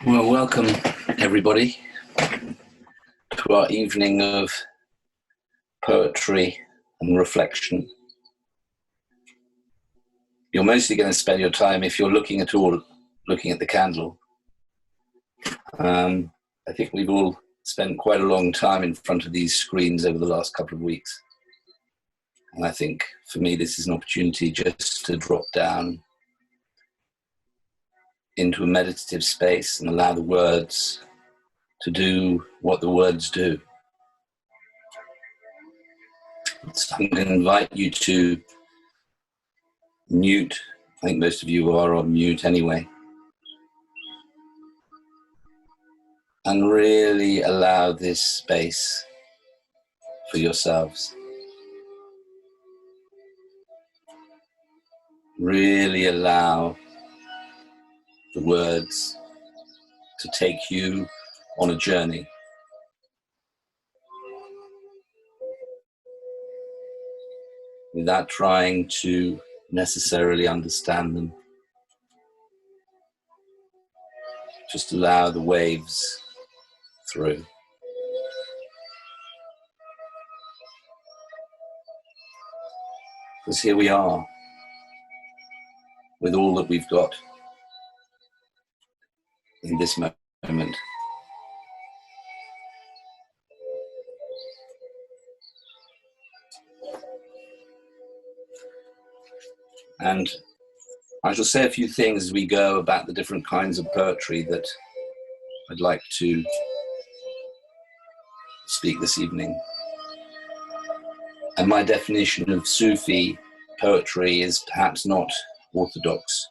Well, welcome everybody to our evening of poetry and reflection. You're mostly going to spend your time, if you're looking at the candle. I think we've all spent quite a long time in front of these screens over the last couple of weeks. And I think for me, this is an opportunity just to drop down into a meditative space and allow the words to do what the words do. So I'm going to invite you to mute. I think most of you are on mute anyway. And really allow this space for yourselves. Really allow the words to take you on a journey. Without trying to necessarily understand them. Just allow the waves through. Because here we are, with all that we've got in this moment. And I shall say a few things as we go about the different kinds of poetry that I'd like to speak this evening. And my definition of Sufi poetry is perhaps not orthodox.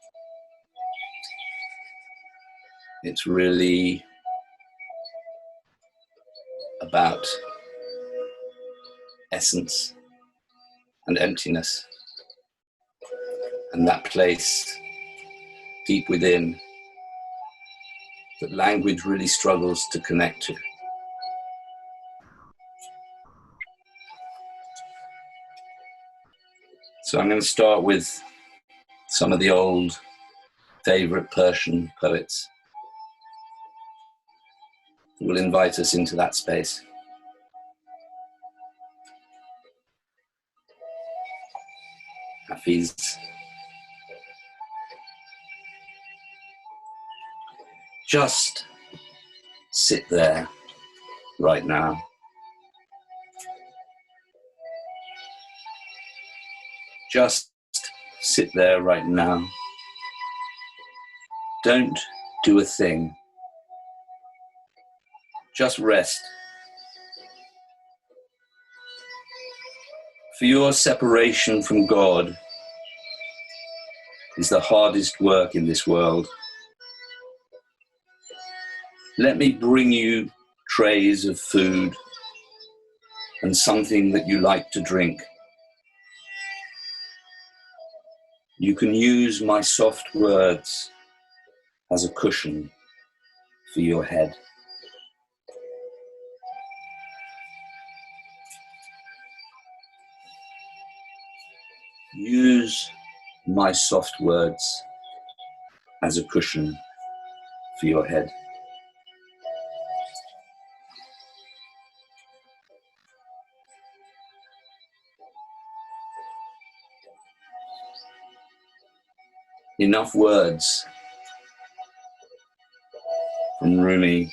It's really about essence and emptiness. And that place deep within that language really struggles to connect to. So I'm going to start with some of the old favorite Persian poets who will invite us into that space. Hafiz. Just sit there right now. Just sit there right now. Don't do a thing. Just rest. For your separation from God is the hardest work in this world. Let me bring you trays of food and something that you like to drink. You can use my soft words as a cushion for your head. Use my soft words as a cushion for your head. Enough words from Rumi.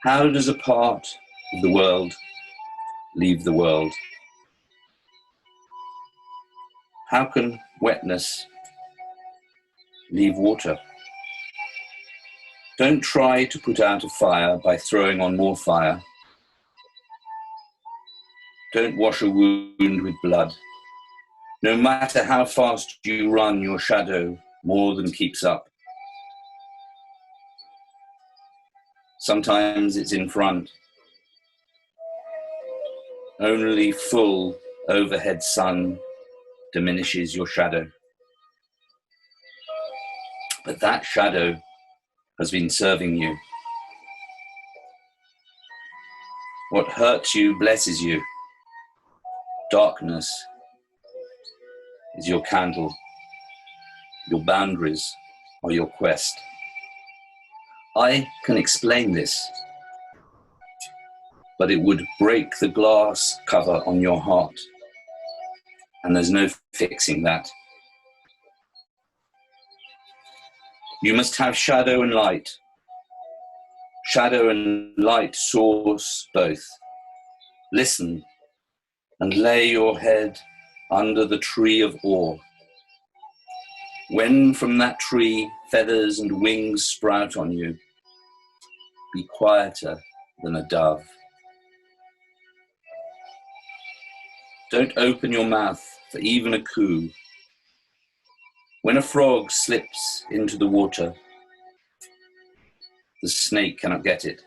How does a part of the world leave the world? How can wetness leave water? Don't try to put out a fire by throwing on more fire. Don't wash a wound with blood. No matter how fast you run, your shadow more than keeps up. Sometimes it's in front. Only full overhead sun diminishes your shadow. But that shadow has been serving you. What hurts you blesses you. Darkness is your candle. Your boundaries are your quest. I can explain this, but it would break the glass cover on your heart, and there's no fixing that. You must have shadow and light. Shadow and light source both. Listen and lay your head under the tree of awe. When from that tree feathers and wings sprout on you, be quieter than a dove. Don't open your mouth for even a coo. When a frog slips into the water, the snake cannot get it.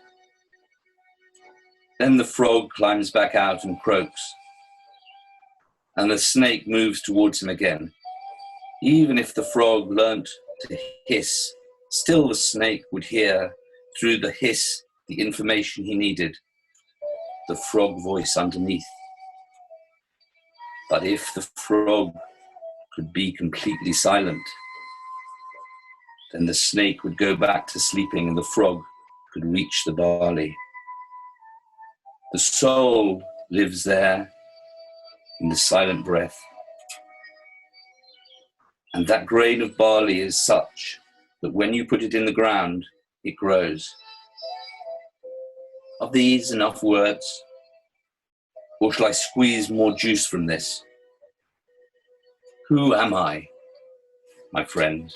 Then the frog climbs back out and croaks, and the snake moves towards him again. Even if the frog learnt to hiss, still the snake would hear through the hiss the information he needed, the frog voice underneath. But if the frog could be completely silent, then the snake would go back to sleeping and the frog could reach the barley. The soul lives there in the silent breath. And that grain of barley is such that when you put it in the ground, it grows. Are these enough words? Or shall I squeeze more juice from this? Who am I, my friend?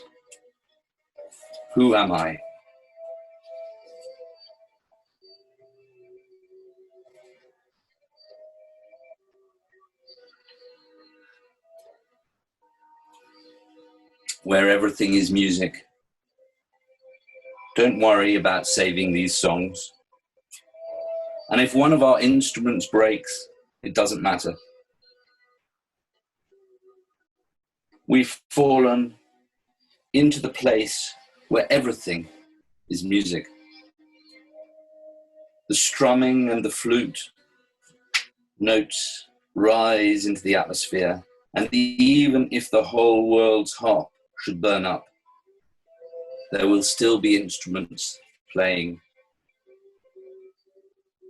Who am I? Where everything is music. Don't worry about saving these songs. And if one of our instruments breaks, it doesn't matter. We've fallen into the place where everything is music. The strumming and the flute notes rise into the atmosphere, and even if the whole world's harp should burn up, there will still be instruments playing.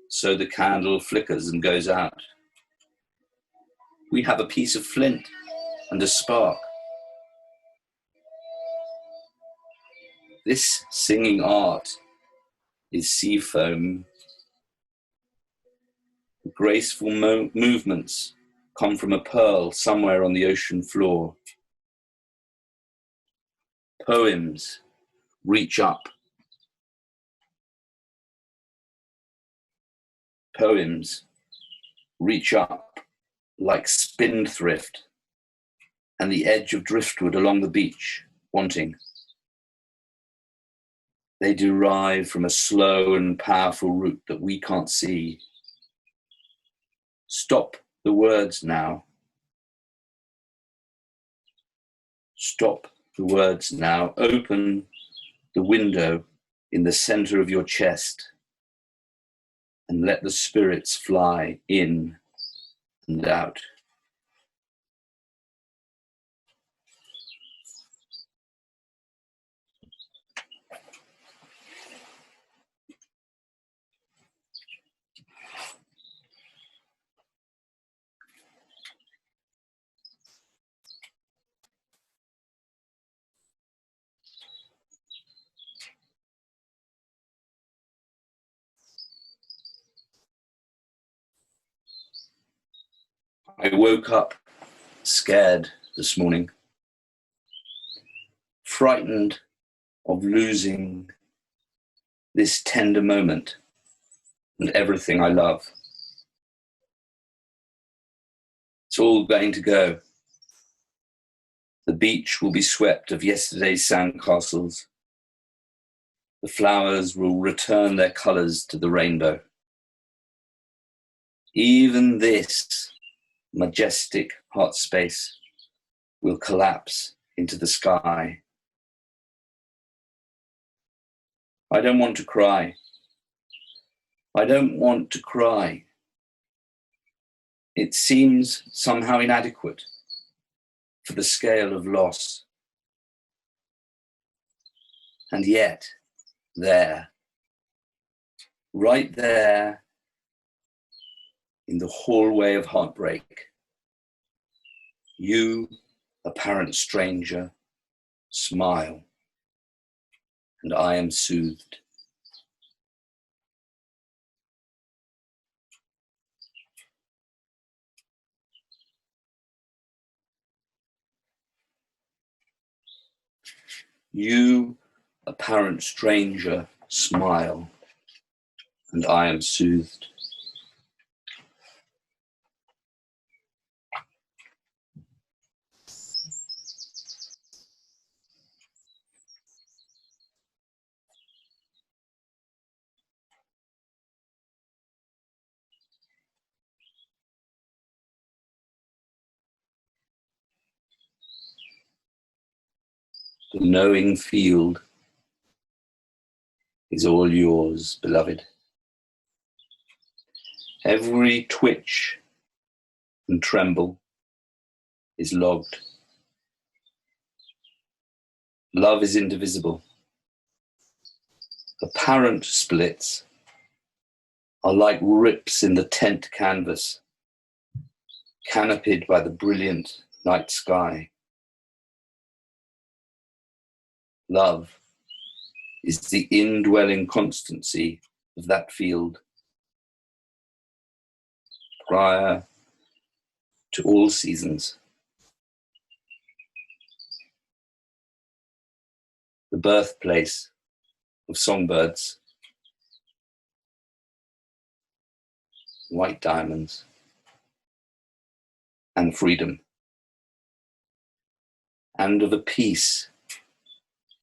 So the candle flickers and goes out. We have a piece of flint and a spark. This singing art is sea foam. The graceful movements come from a pearl somewhere on the ocean floor. Poems reach up. Poems reach up like spindthrift and the edge of driftwood along the beach, wanting. They derive from a slow and powerful root that we can't see. Stop the words now. Stop the words now. Open the window in the center of your chest and let the spirits fly in and out. I woke up scared this morning, frightened of losing this tender moment and everything I love. It's all going to go. The beach will be swept of yesterday's sandcastles. The flowers will return their colors to the rainbow. Even this majestic hot space will collapse into the sky. I don't want to cry. I don't want to cry. It seems somehow inadequate for the scale of loss. And yet, there, right there, in the hallway of heartbreak, you, apparent stranger, smile, and I am soothed. You, apparent stranger, smile, and I am soothed. The knowing field is all yours, beloved. Every twitch and tremble is logged. Love is indivisible. Apparent splits are like rips in the tent canvas, canopied by the brilliant night sky. Love is the indwelling constancy of that field, prior to all seasons. The birthplace of songbirds, white diamonds, and freedom, and of a peace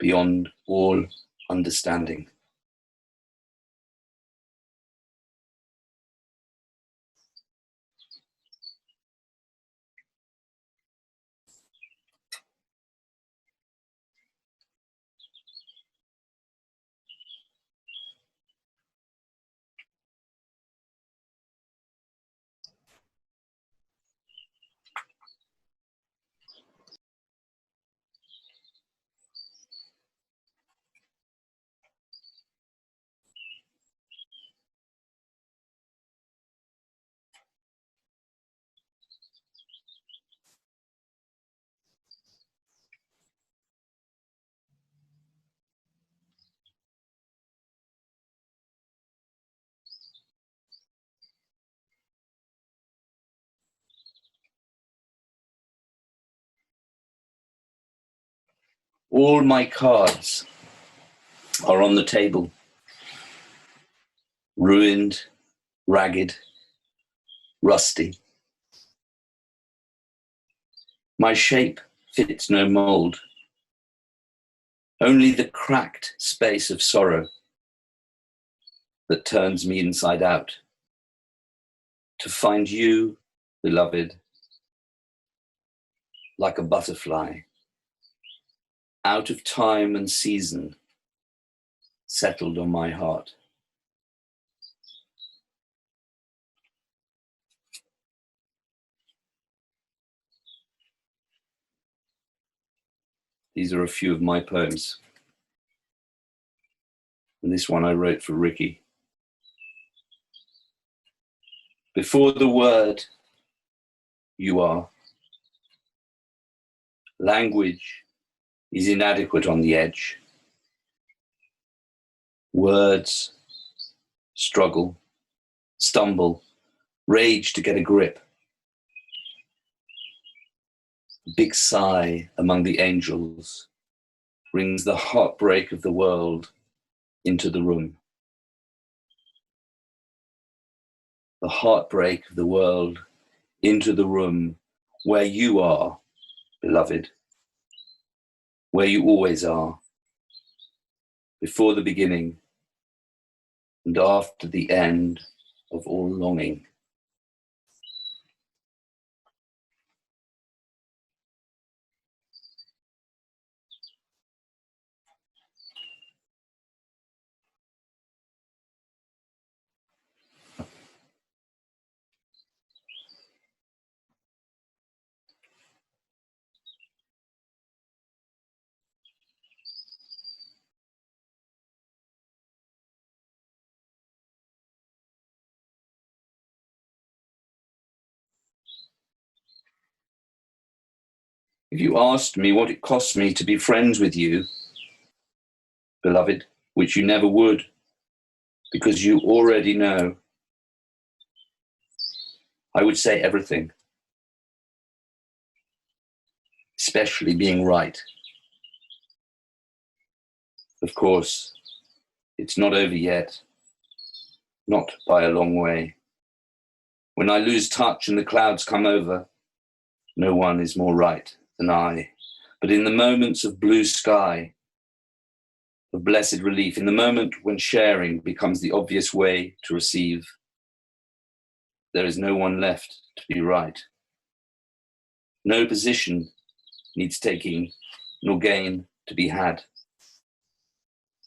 beyond all understanding. All my cards are on the table, ruined, ragged, rusty. My shape fits no mold, only the cracked space of sorrow that turns me inside out. To find you, beloved, like a butterfly, out of time and season, settled on my heart. These are a few of my poems. And this one I wrote for Ricky. Before the word, you are. Language is inadequate on the edge. Words struggle, stumble, rage to get a grip. A big sigh among the angels brings the heartbreak of the world into the room. The heartbreak of the world into the room where you are, beloved, where you always are, before the beginning and after the end of all longing. If you asked me what it cost me to be friends with you, beloved, which you never would, because you already know, I would say everything, especially being right. Of course, it's not over yet, not by a long way. When I lose touch and the clouds come over, no one is more right than I. But in the moments of blue sky, of blessed relief, in the moment when sharing becomes the obvious way to receive, there is no one left to be right. No position needs taking, nor gain to be had.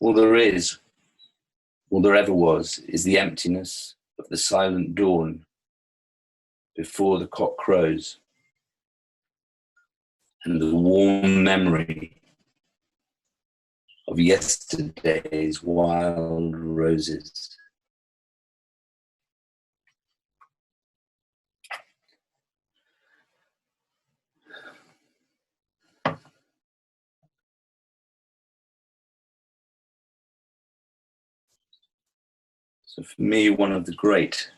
All there is, all there ever was, is the emptiness of the silent dawn before the cock crows, and the warm memory of yesterday's wild roses. So for me, one of the great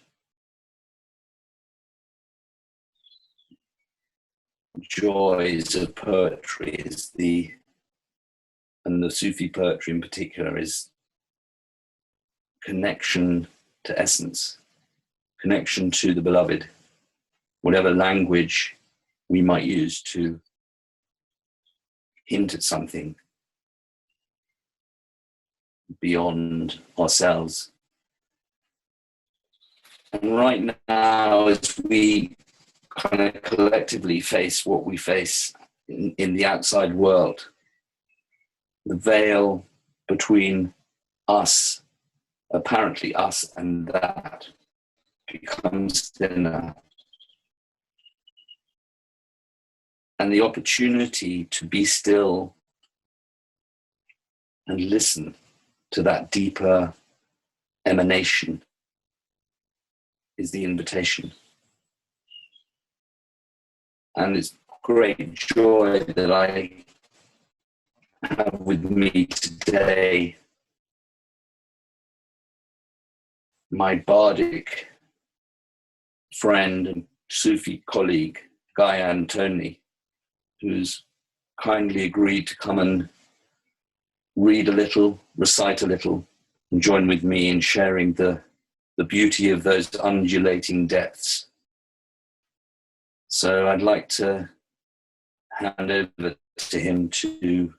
joys of poetry is and the Sufi poetry in particular, is connection to essence, connection to the beloved, whatever language we might use to hint at something beyond ourselves. And right now, as we kind of collectively face what we face in the outside world, the veil between us, apparently us, and that becomes thinner. And the opportunity to be still and listen to that deeper emanation is the invitation. And it's great joy that I have with me today my bardic friend and Sufi colleague, Gayan Tony, who's kindly agreed to come and read a little, recite a little, and join with me in sharing the beauty of those undulating depths. So I'd like to hand over to him to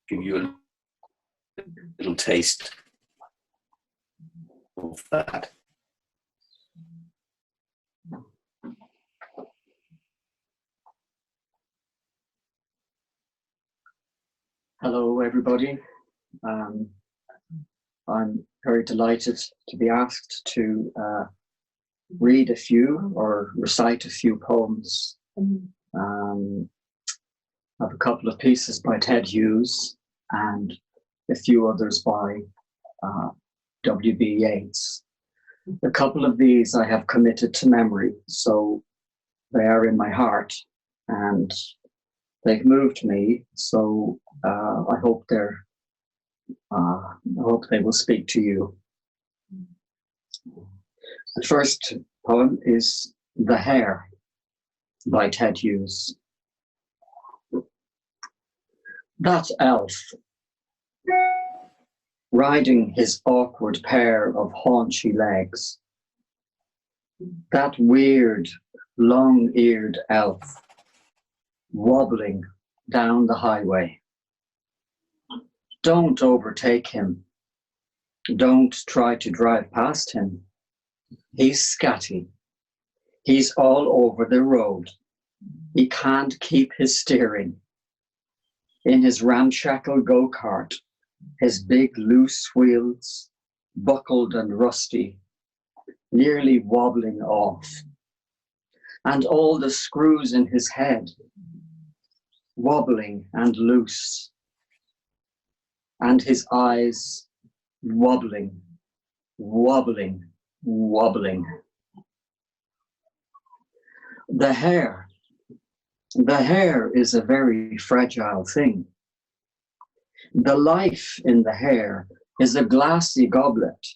give you a little taste of that. Hello, everybody. I'm very delighted to be asked to read a few or recite a few poems. I have a couple of pieces by Ted Hughes and a few others by W.B. Yeats. A couple of these I have committed to memory, so they are in my heart and they've moved me. So I hope they will speak to you. The first poem is The Hare by Ted Hughes. That elf, riding his awkward pair of haunchy legs, that weird, long-eared elf, wobbling down the highway. Don't overtake him. Don't try to drive past him. He's scatty. He's all over the road. He can't keep his steering. In his ramshackle go-kart, his big loose wheels, buckled and rusty, nearly wobbling off. And all the screws in his head, wobbling and loose. And his eyes wobbling, wobbling, wobbling. The hare, The hair is a very fragile thing. The life in the hair is a glassy goblet,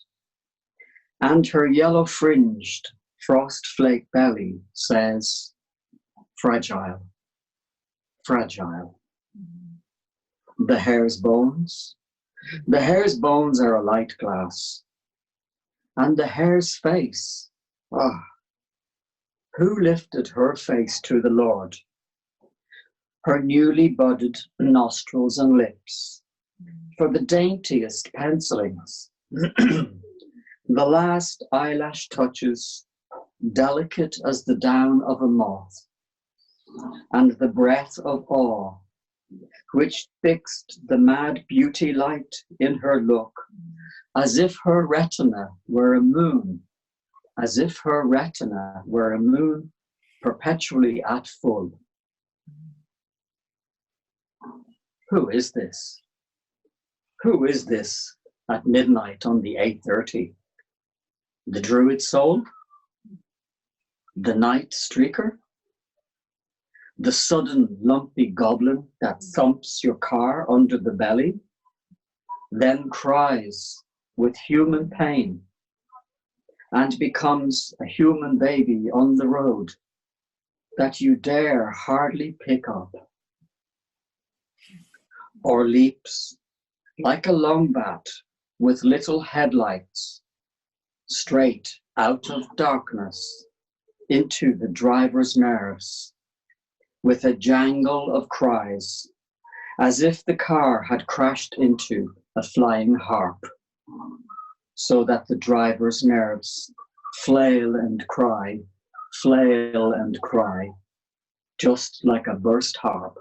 and her yellow-fringed, frost-flake belly says, fragile, fragile. The hare's bones are a light glass, and the hare's face, who lifted her face to the Lord? Her newly budded nostrils and lips, for the daintiest pencilings, the last eyelash touches, delicate as the down of a moth, and the breath of awe, which fixed the mad beauty light in her look, as if her retina were a moon, as if her retina were a moon perpetually at full. Who is this? Who is this at midnight on the 8:30? The druid soul? The night streaker? The sudden lumpy goblin that thumps your car under the belly, then cries with human pain and becomes a human baby on the road that you dare hardly pick up, or leaps like a longbat with little headlights straight out of darkness into the driver's nerves with a jangle of cries, as if the car had crashed into a flying harp, so that the driver's nerves flail and cry, just like a burst harp.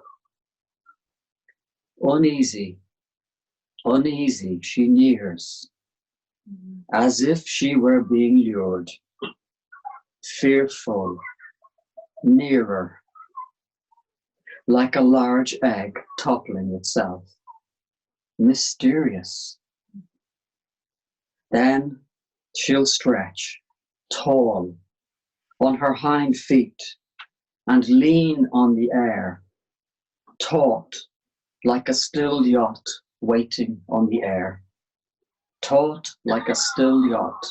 Uneasy, uneasy she nears, as if she were being lured, fearful, nearer, like a large egg toppling itself, mysterious. Then she'll stretch, tall, on her hind feet and lean on the air, taut like a still yacht waiting on the air, taut like a still yacht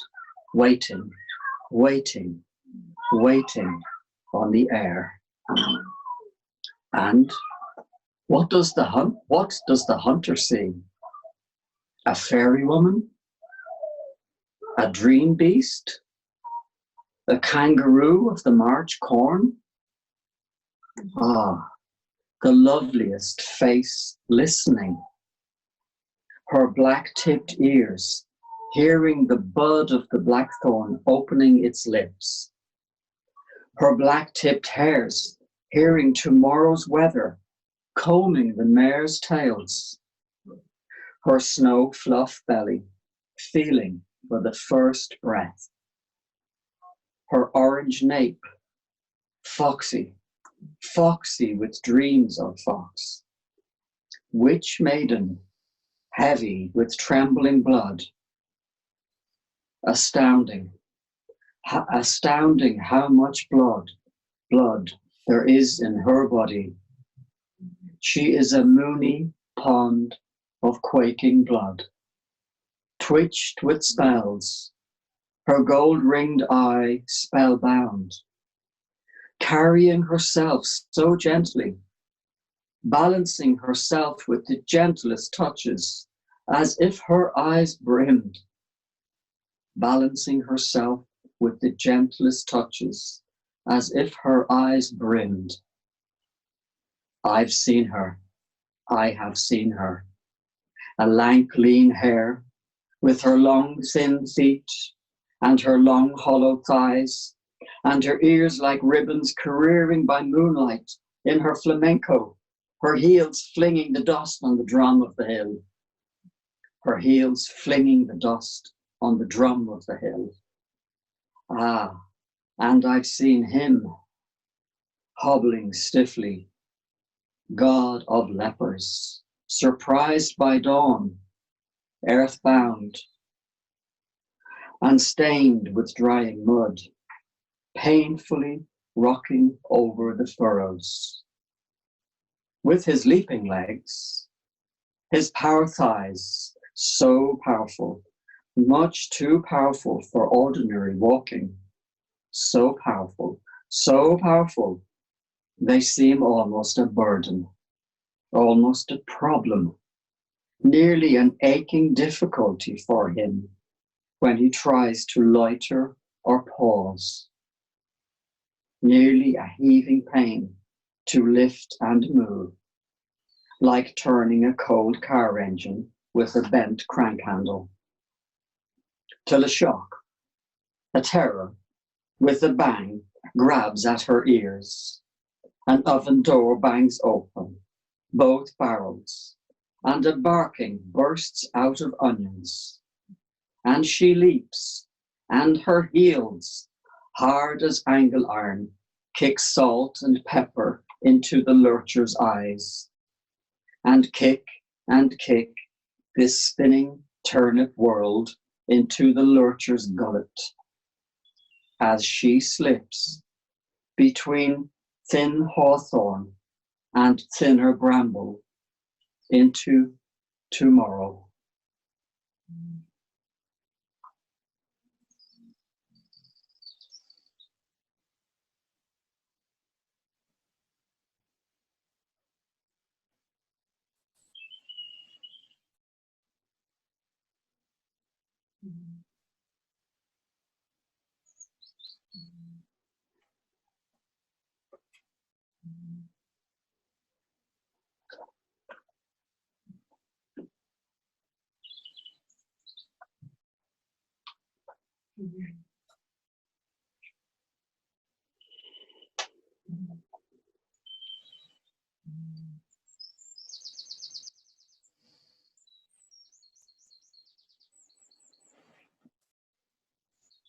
waiting on the air. And what does the hunter see? A fairy woman? A dream beast? A kangaroo of the March corn? Ah, the loveliest face listening, her black-tipped ears hearing the bud of the blackthorn opening its lips, her black-tipped hairs hearing tomorrow's weather combing the mare's tails, her snow fluff belly feeling for the first breath, her orange nape foxy with dreams of fox, witch maiden heavy with trembling blood, astounding how much blood there is in her body. She is a moony pond of quaking blood, twitched with spells, her gold-ringed eye spellbound, carrying herself so gently, balancing herself with the gentlest touches, as if her eyes brimmed, balancing herself with the gentlest touches, as if her eyes brimmed. I have seen her, a lank, lean hair, with her long, thin feet, and her long, hollow thighs, and her ears like ribbons careering by moonlight in her flamenco, her heels flinging the dust on the drum of the hill. Her heels flinging the dust on the drum of the hill. Ah, and I've seen him, hobbling stiffly, god of lepers, surprised by dawn, earthbound, and stained with drying mud, painfully rocking over the furrows. with his leaping legs, his power thighs, so powerful, much too powerful for ordinary walking, so powerful, they seem almost a burden, almost a problem, nearly an aching difficulty for him when he tries to loiter or pause, nearly a heaving pain to lift and move, like turning a cold car engine with a bent crank handle, till a shock, a terror, with a bang, grabs at her ears. An oven door bangs open, both barrels, and a barking bursts out of onions. And she leaps, and her heels, hard as angle iron, kick salt and pepper into the lurcher's eyes. And kick, this spinning turnip world into the lurcher's gullet, as she slips between thin hawthorn and thinner bramble into tomorrow.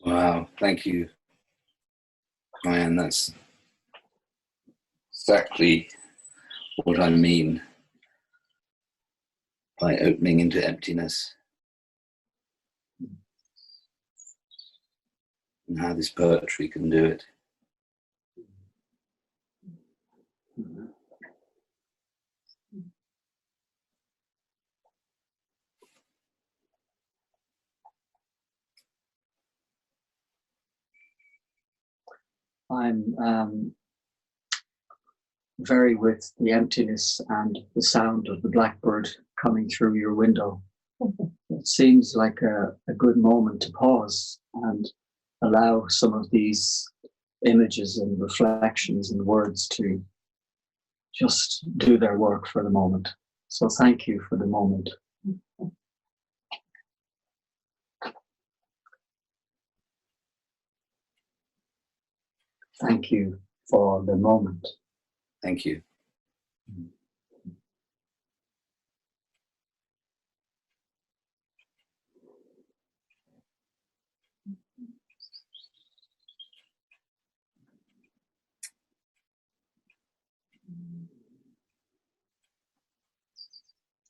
Wow, thank you, Gayan. That's exactly what I mean by opening into emptiness, and how this poetry can do it. I'm very with the emptiness and the sound of the blackbird coming through your window. It seems like a good moment to pause and allow some of these images and reflections and words to just do their work for the moment. So thank you for the moment. Thank you for the moment. Thank you.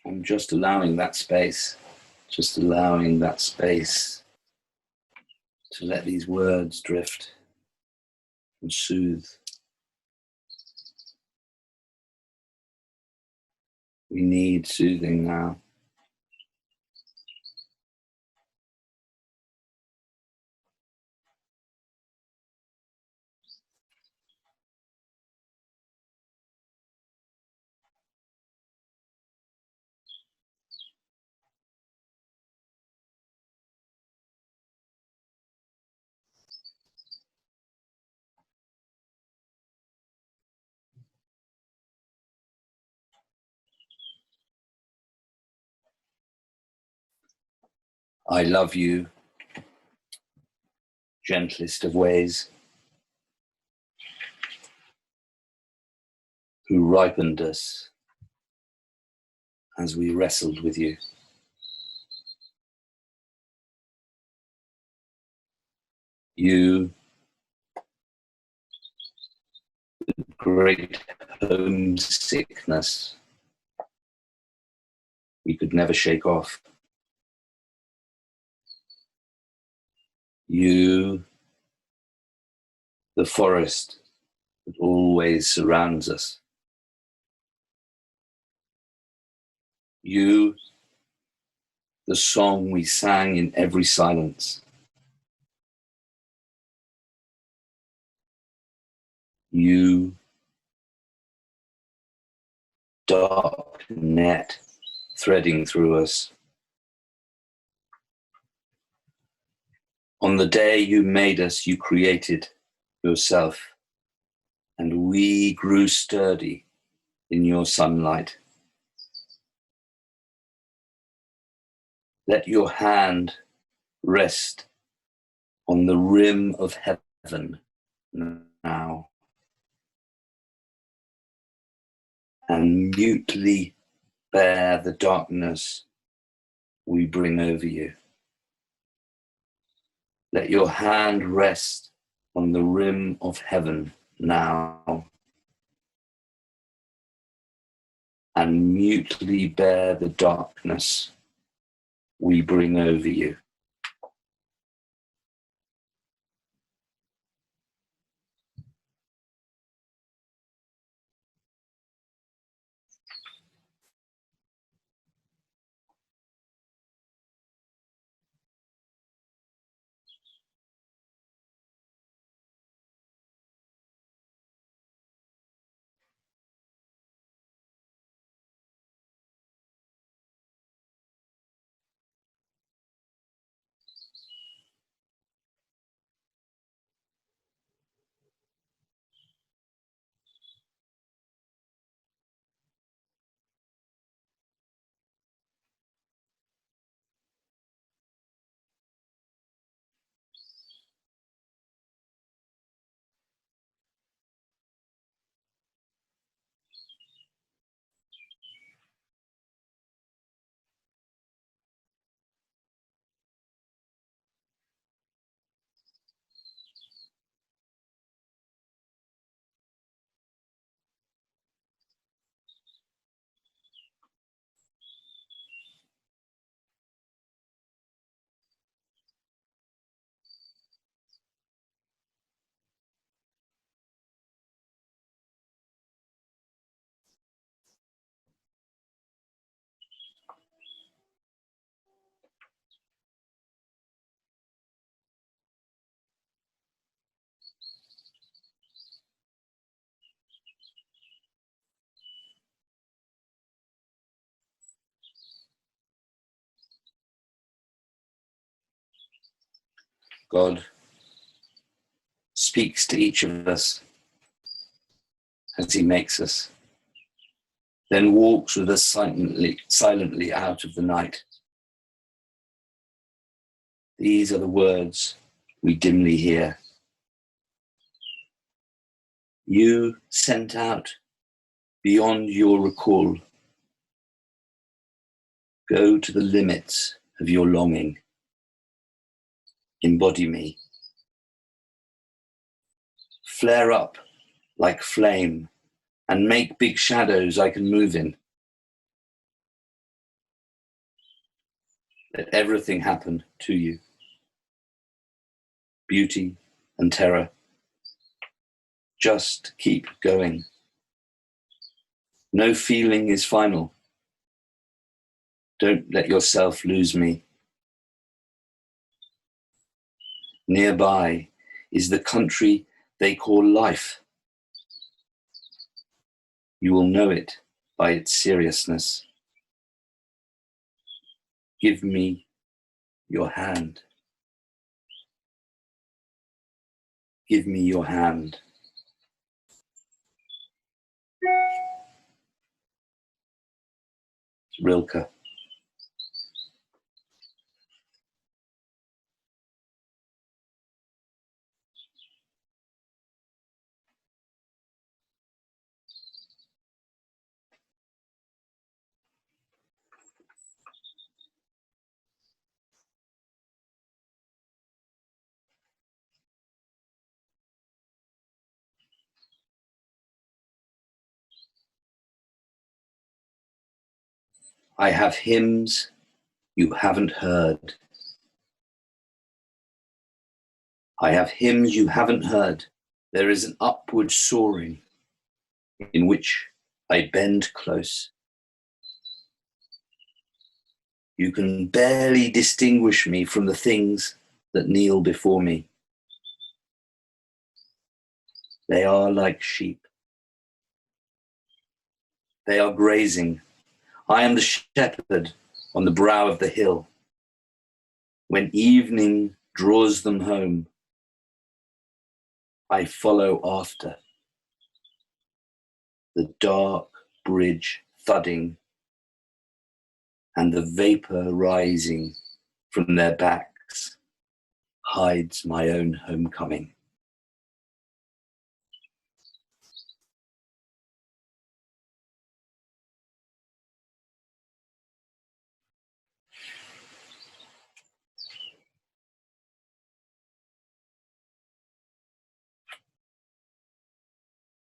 I'm just allowing that space, to let these words drift and soothe. We need soothing now. I love you, gentlest of ways, who ripened us as we wrestled with you. You, great homesickness we could never shake off. You, the forest that always surrounds us. You, the song we sang in every silence. You, dark net threading through us. On the day you made us, you created yourself, and we grew sturdy in your sunlight. Let your hand rest on the rim of heaven now, and mutely bear the darkness we bring over you. Let your hand rest on the rim of heaven now, and mutely bear the darkness we bring over you. God speaks to each of us as he makes us, then walks with us silently out of the night. These are the words we dimly hear. You sent out beyond your recall. Go to the limits of your longing. Embody me. Flare up like flame and make big shadows I can move in. Let everything happen to you. Beauty and terror. Just keep going. No feeling is final. Don't let yourself lose me. Nearby is the country they call life. You will know it by its seriousness. Give me your hand. Give me your hand. Rilke. I have hymns you haven't heard. I have hymns you haven't heard. There is an upward soaring in which I bend close. You can barely distinguish me from the things that kneel before me. They are like sheep. They are grazing. I am the shepherd on the brow of the hill. When evening draws them home, I follow after. The dark bridge thudding and the vapor rising from their backs hides my own homecoming.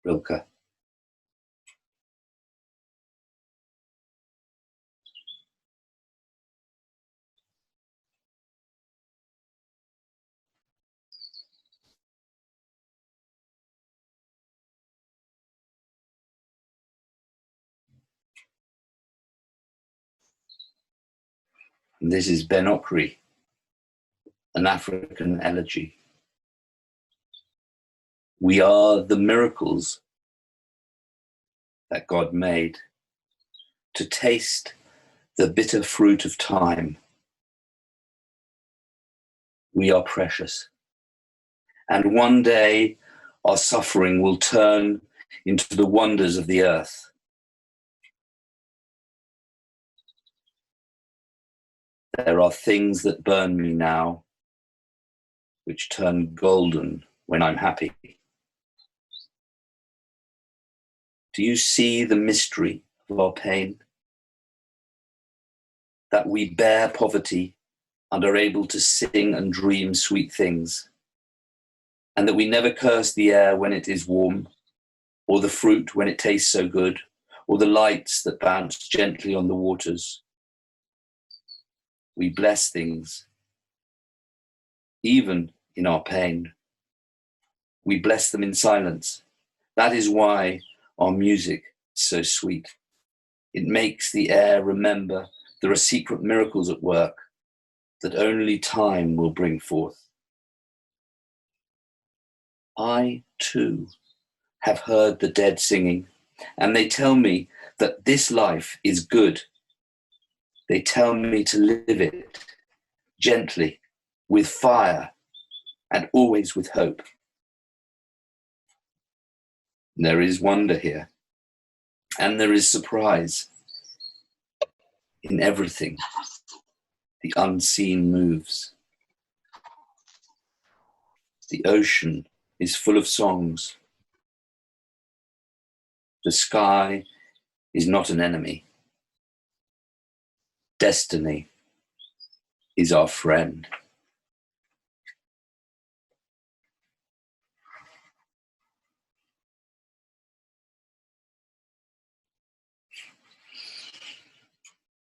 Rilke. And this is Ben Okri, an African elegy. We are the miracles that God made to taste the bitter fruit of time. We are precious. And one day our suffering will turn into the wonders of the earth. There are things that burn me now, which turn golden when I'm happy. Do you see the mystery of our pain? That we bear poverty and are able to sing and dream sweet things, and that we never curse the air when it is warm, or the fruit when it tastes so good, or the lights that bounce gently on the waters. We bless things, even in our pain. We bless them in silence. That is why our music is so sweet. It makes the air remember there are secret miracles at work that only time will bring forth. I, too, have heard the dead singing, and they tell me that this life is good. They tell me to live it gently, with fire, and always with hope. There is wonder here, and there is surprise. In everything, the unseen moves. The ocean is full of songs. The sky is not an enemy. Destiny is our friend.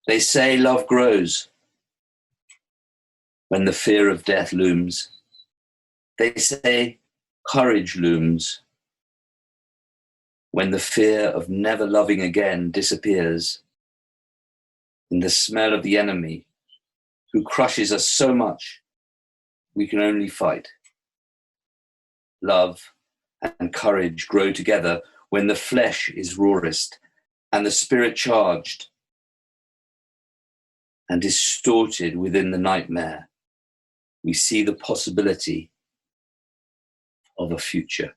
They say love grows when the fear of death looms. They say courage looms when the fear of never loving again disappears. In the smell of the enemy who crushes us so much, we can only fight. Love and courage grow together when the flesh is rawest and the spirit charged and distorted within the nightmare. We see the possibility of a future.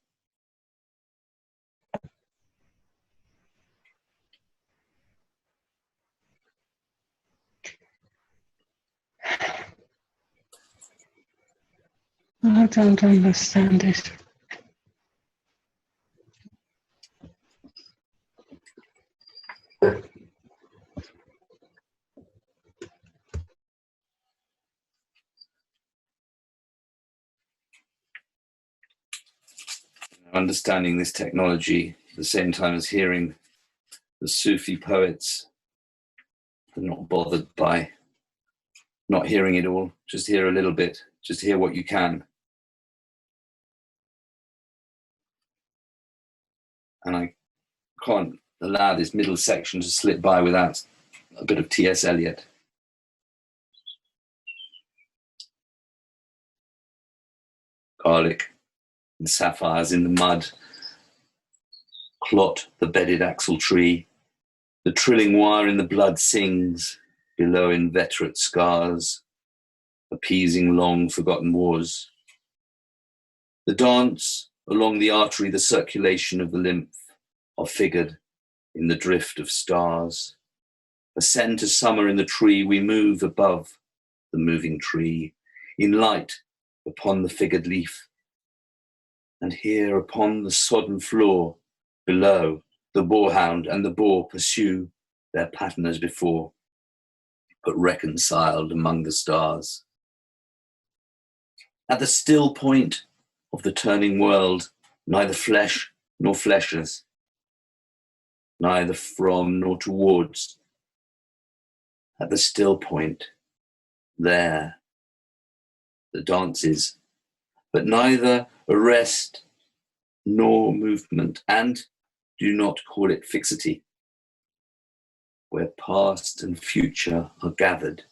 I don't understand it. Understanding this technology at the same time as hearing the Sufi poets, they're not bothered by not hearing it all. Just hear a little bit. Just hear what you can. And I can't allow this middle section to slip by without a bit of T.S. Eliot. garlic and sapphires in the mud clot the bedded axle tree. The trilling wire in the blood sings below inveterate scars, appeasing long forgotten wars. The dance along the artery, the circulation of the lymph are figured in the drift of stars. Ascend to summer in the tree, we move above the moving tree, in light upon the figured leaf. And here upon the sodden floor below, the boarhound and the boar pursue their pattern as before, but reconciled among the stars. At the still point of the turning world, neither flesh nor fleshes, neither from nor towards. At the still point, there, the dance is, but neither arrest nor movement, and do not call it fixity, where past and future are gathered.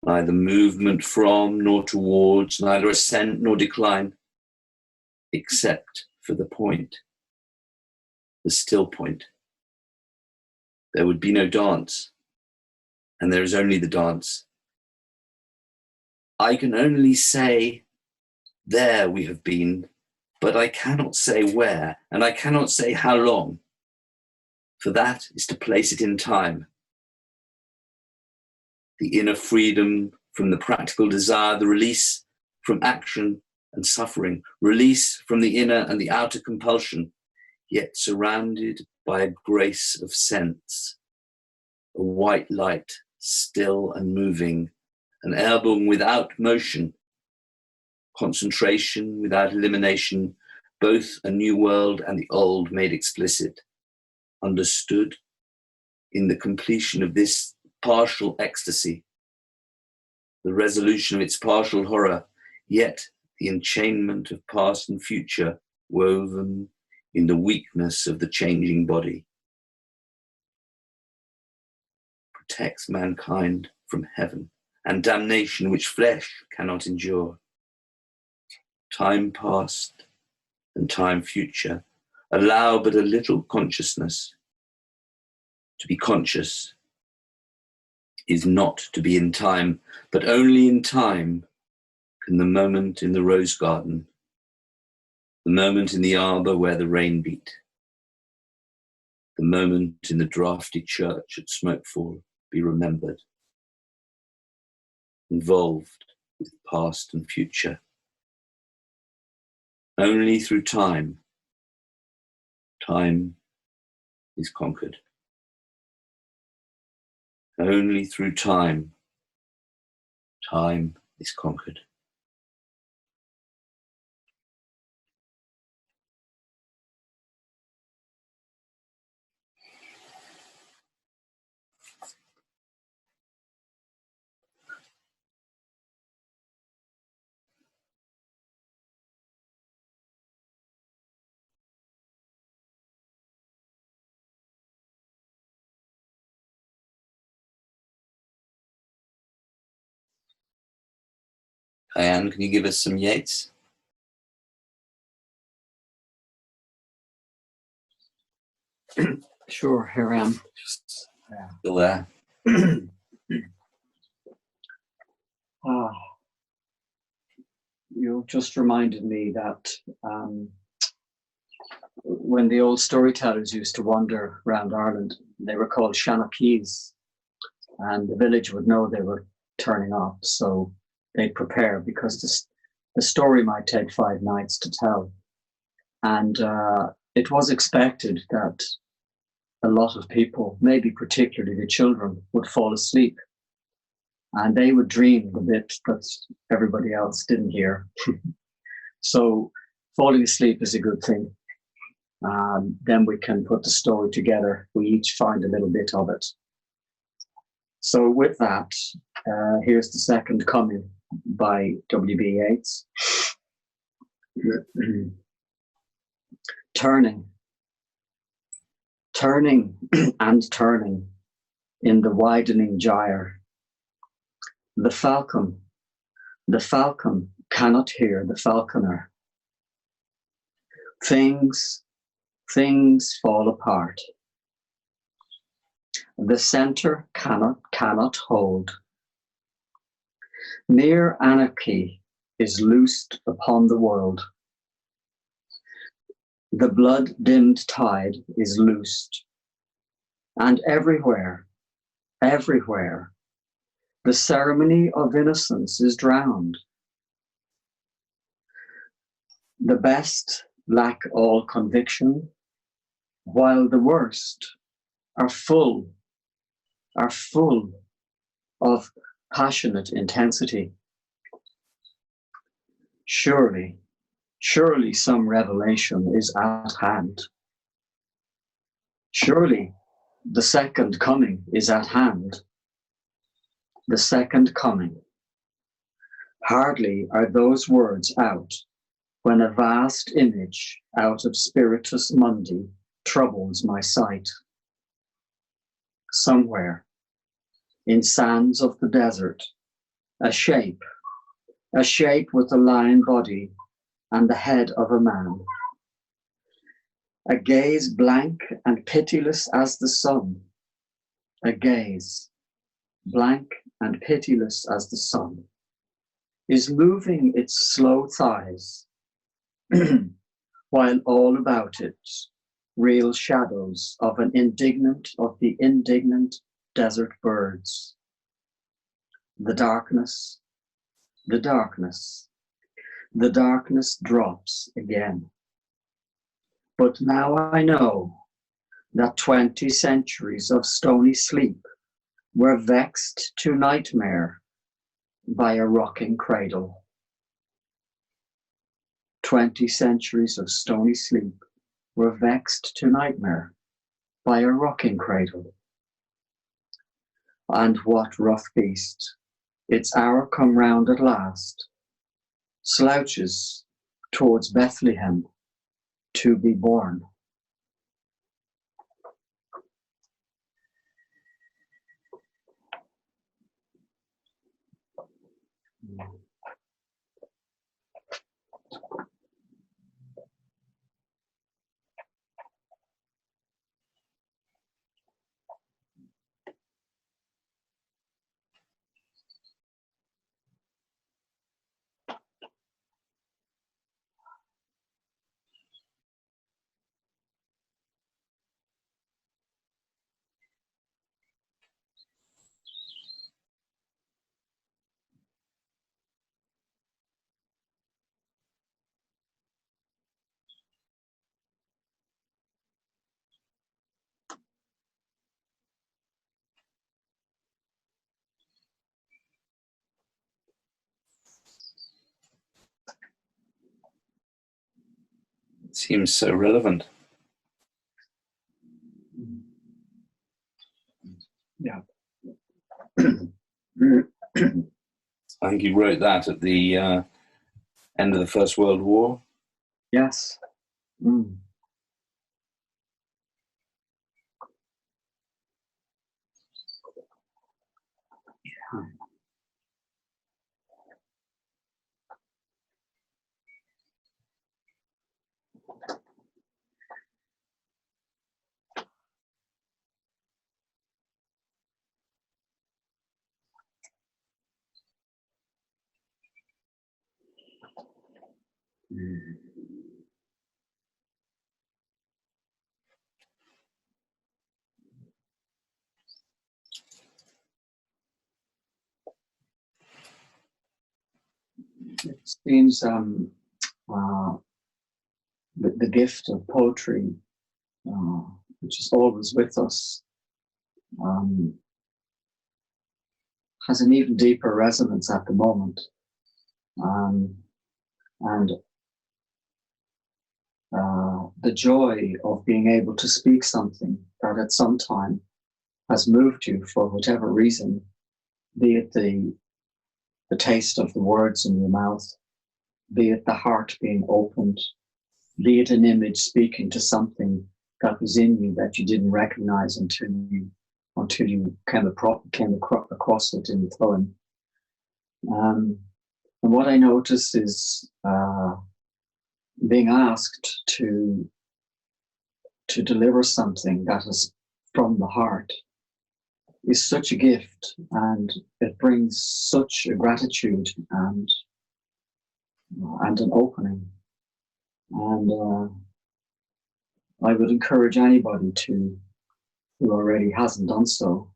Neither movement from nor towards, neither ascent nor decline, except for the point, the still point. There would be no dance, and there is only the dance. I can only say, there we have been, but I cannot say where, and I cannot say how long, for that is to place it in time. The inner freedom from the practical desire, the release from action and suffering, release from the inner and the outer compulsion, yet surrounded by a grace of sense, a white light, still and moving, an Ellbogen without motion, concentration without elimination, both a new world and the old made explicit, understood in the completion of this partial ecstasy, the resolution of its partial horror, yet the enchainment of past and future woven in the weakness of the changing body, protects mankind from heaven and damnation which flesh cannot endure. Time past and time future allow but a little consciousness. To be conscious is not to be in time, but only in time can the moment in the rose garden, the moment in the arbor where the rain beat, the moment in the draughty church at Smokefall be remembered, involved with past and future. Only through time, time is conquered. Only through time, time is conquered. Gayan, can you give us some Yeats? Sure, here I am. Still there? You just reminded me that when the old storytellers used to wander around Ireland, they were called Shanakees, and the village would know they were turning off, so they'd prepare, because the story might take 5 nights to tell. And it was expected that a lot of people, maybe particularly the children, would fall asleep. And they would dream the bit that everybody else didn't hear. So falling asleep is a good thing. Then we can put the story together. We each find a little bit of it. So with that, here's The Second Coming by W.B. Yeats. Turning and turning in the widening gyre. The falcon cannot hear the falconer. Things fall apart. The center cannot hold. Mere anarchy is loosed upon the world. The blood-dimmed tide is loosed. And everywhere, the ceremony of innocence is drowned. The best lack all conviction, while the worst are full of passionate intensity. Surely some revelation is at hand. Surely the second coming is at hand. The second coming. Hardly are those words out when a vast image out of spiritus mundi troubles my sight. Somewhere, in sands of the desert, a shape with a lion body and the head of a man. A gaze blank and pitiless as the sun. A gaze blank and pitiless as the sun is moving its slow thighs, while all about it reel shadows of the indignant desert birds. The darkness drops again. But now I know that 20 centuries of stony sleep were vexed to nightmare by a rocking cradle. 20 centuries of stony sleep were vexed to nightmare by a rocking cradle. And what rough beast, its hour come round at last, slouches towards Bethlehem to be born. Seems so relevant. Yeah. I think you wrote that at the end of the First World War. Yes. Mm. Yeah. Mm. It seems the gift of poetry, which is always with us, has an even deeper resonance at the moment. And the joy of being able to speak something that at some time has moved you for whatever reason, be it the taste of the words in your mouth, be it the heart being opened, be it an image speaking to something that was in you that you didn't recognize until you came across it in the poem. And what I notice is being asked to deliver something that is from the heart is such a gift, and it brings such a gratitude and an opening. And I would encourage anybody who already hasn't done so,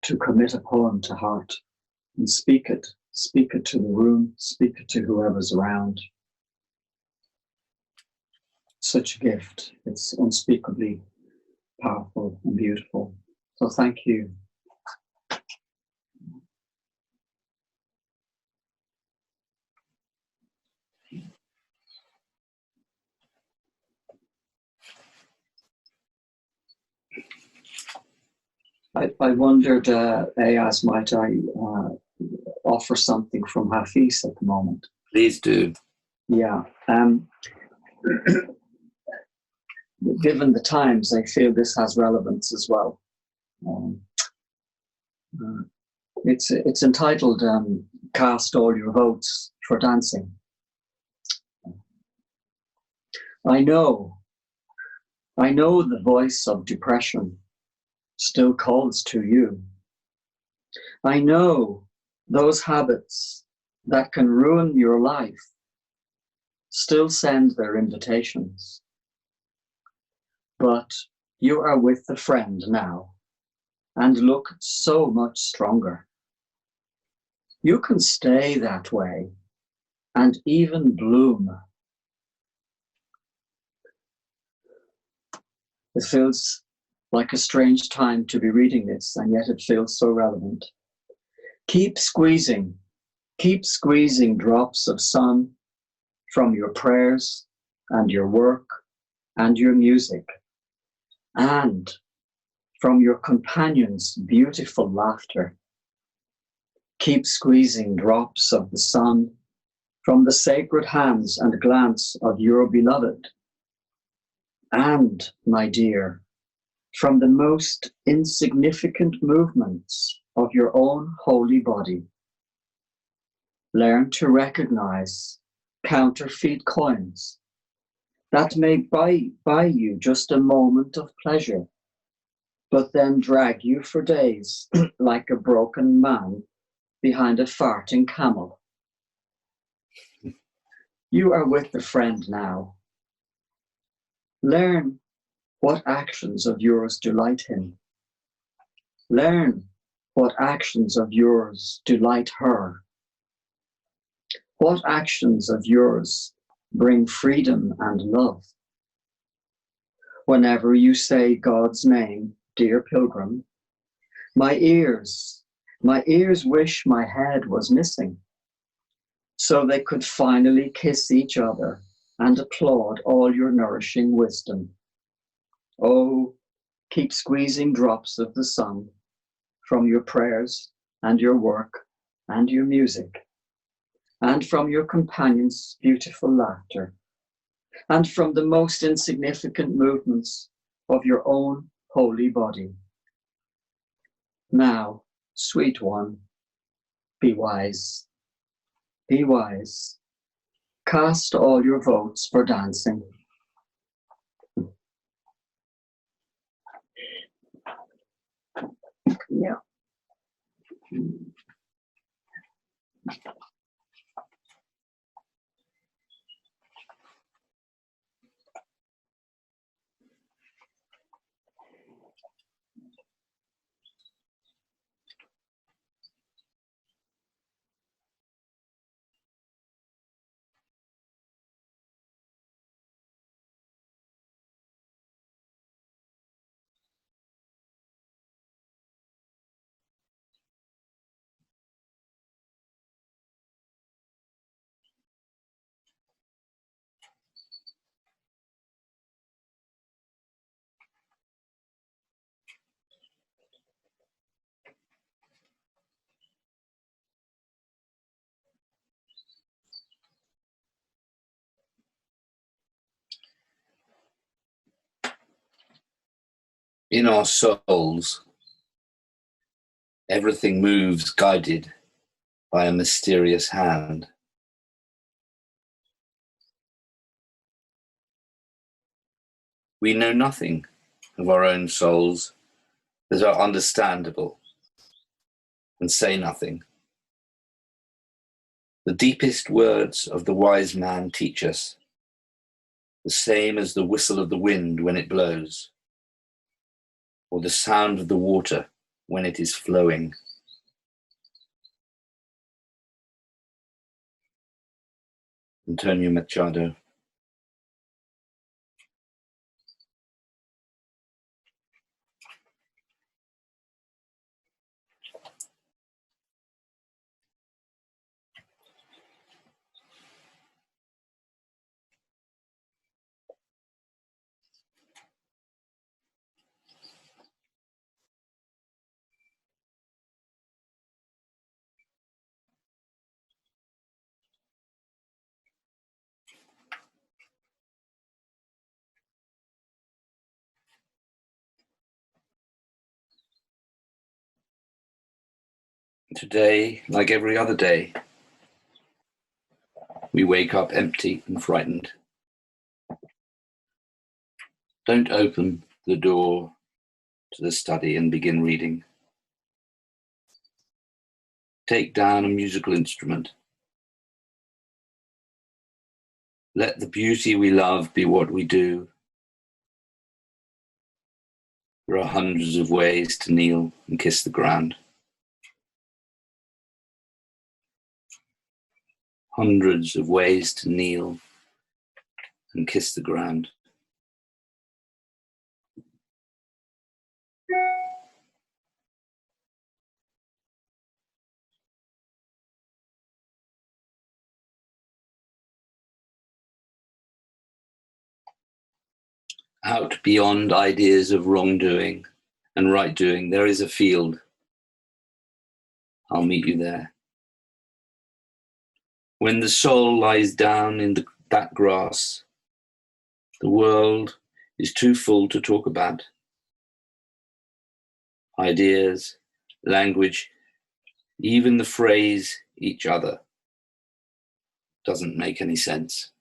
to commit a poem to heart and speak it to the room, speak it to whoever's around. Such a gift. It's unspeakably powerful and beautiful. So thank you. I wondered, Ayaz, might I offer something from Hafiz at the moment? Please do. Yeah. Given the times, I feel this has relevance as well. It's entitled Cast All Your Votes for Dancing. I know the voice of depression still calls to you. I know those habits that can ruin your life still send their invitations. But you are with a friend now and look so much stronger. You can stay that way and even bloom. It feels like a strange time to be reading this, and yet it feels so relevant. Keep squeezing drops of sun from your prayers and your work and your music, and from your companion's beautiful laughter. Keep squeezing drops of the sun from the sacred hands and glance of your beloved. And, my dear, from the most insignificant movements of your own holy body. Learn to recognize counterfeit coins that may buy you just a moment of pleasure, but then drag you for days like a broken man behind a farting camel. You are with a friend now. Learn what actions of yours delight him. Learn what actions of yours delight her. What actions of yours bring freedom and love. Whenever you say God's name, dear pilgrim, my ears wish my head was missing, so they could finally kiss each other and applaud all your nourishing wisdom. Oh, keep squeezing drops of the sun from your prayers and your work and your music, and from your companion's beautiful laughter, and from the most insignificant movements of your own holy body. Now, sweet one, be wise. Be wise. Cast all your votes for dancing. Yeah. In our souls, everything moves guided by a mysterious hand. We know nothing of our own souls that are understandable, and say nothing. The deepest words of the wise man teach us, the same as the whistle of the wind when it blows, or the sound of the water when it is flowing. Antonio Machado. Today, like every other day, we wake up empty and frightened. Don't open the door to the study and begin reading. Take down a musical instrument. Let the beauty we love be what we do. There are hundreds of ways to kneel and kiss the ground. Hundreds of ways to kneel and kiss the ground. Out beyond ideas of wrongdoing and right doing, there is a field. I'll meet you there. When the soul lies down in that grass, the world is too full to talk about. Ideas, language, even the phrase each other doesn't make any sense.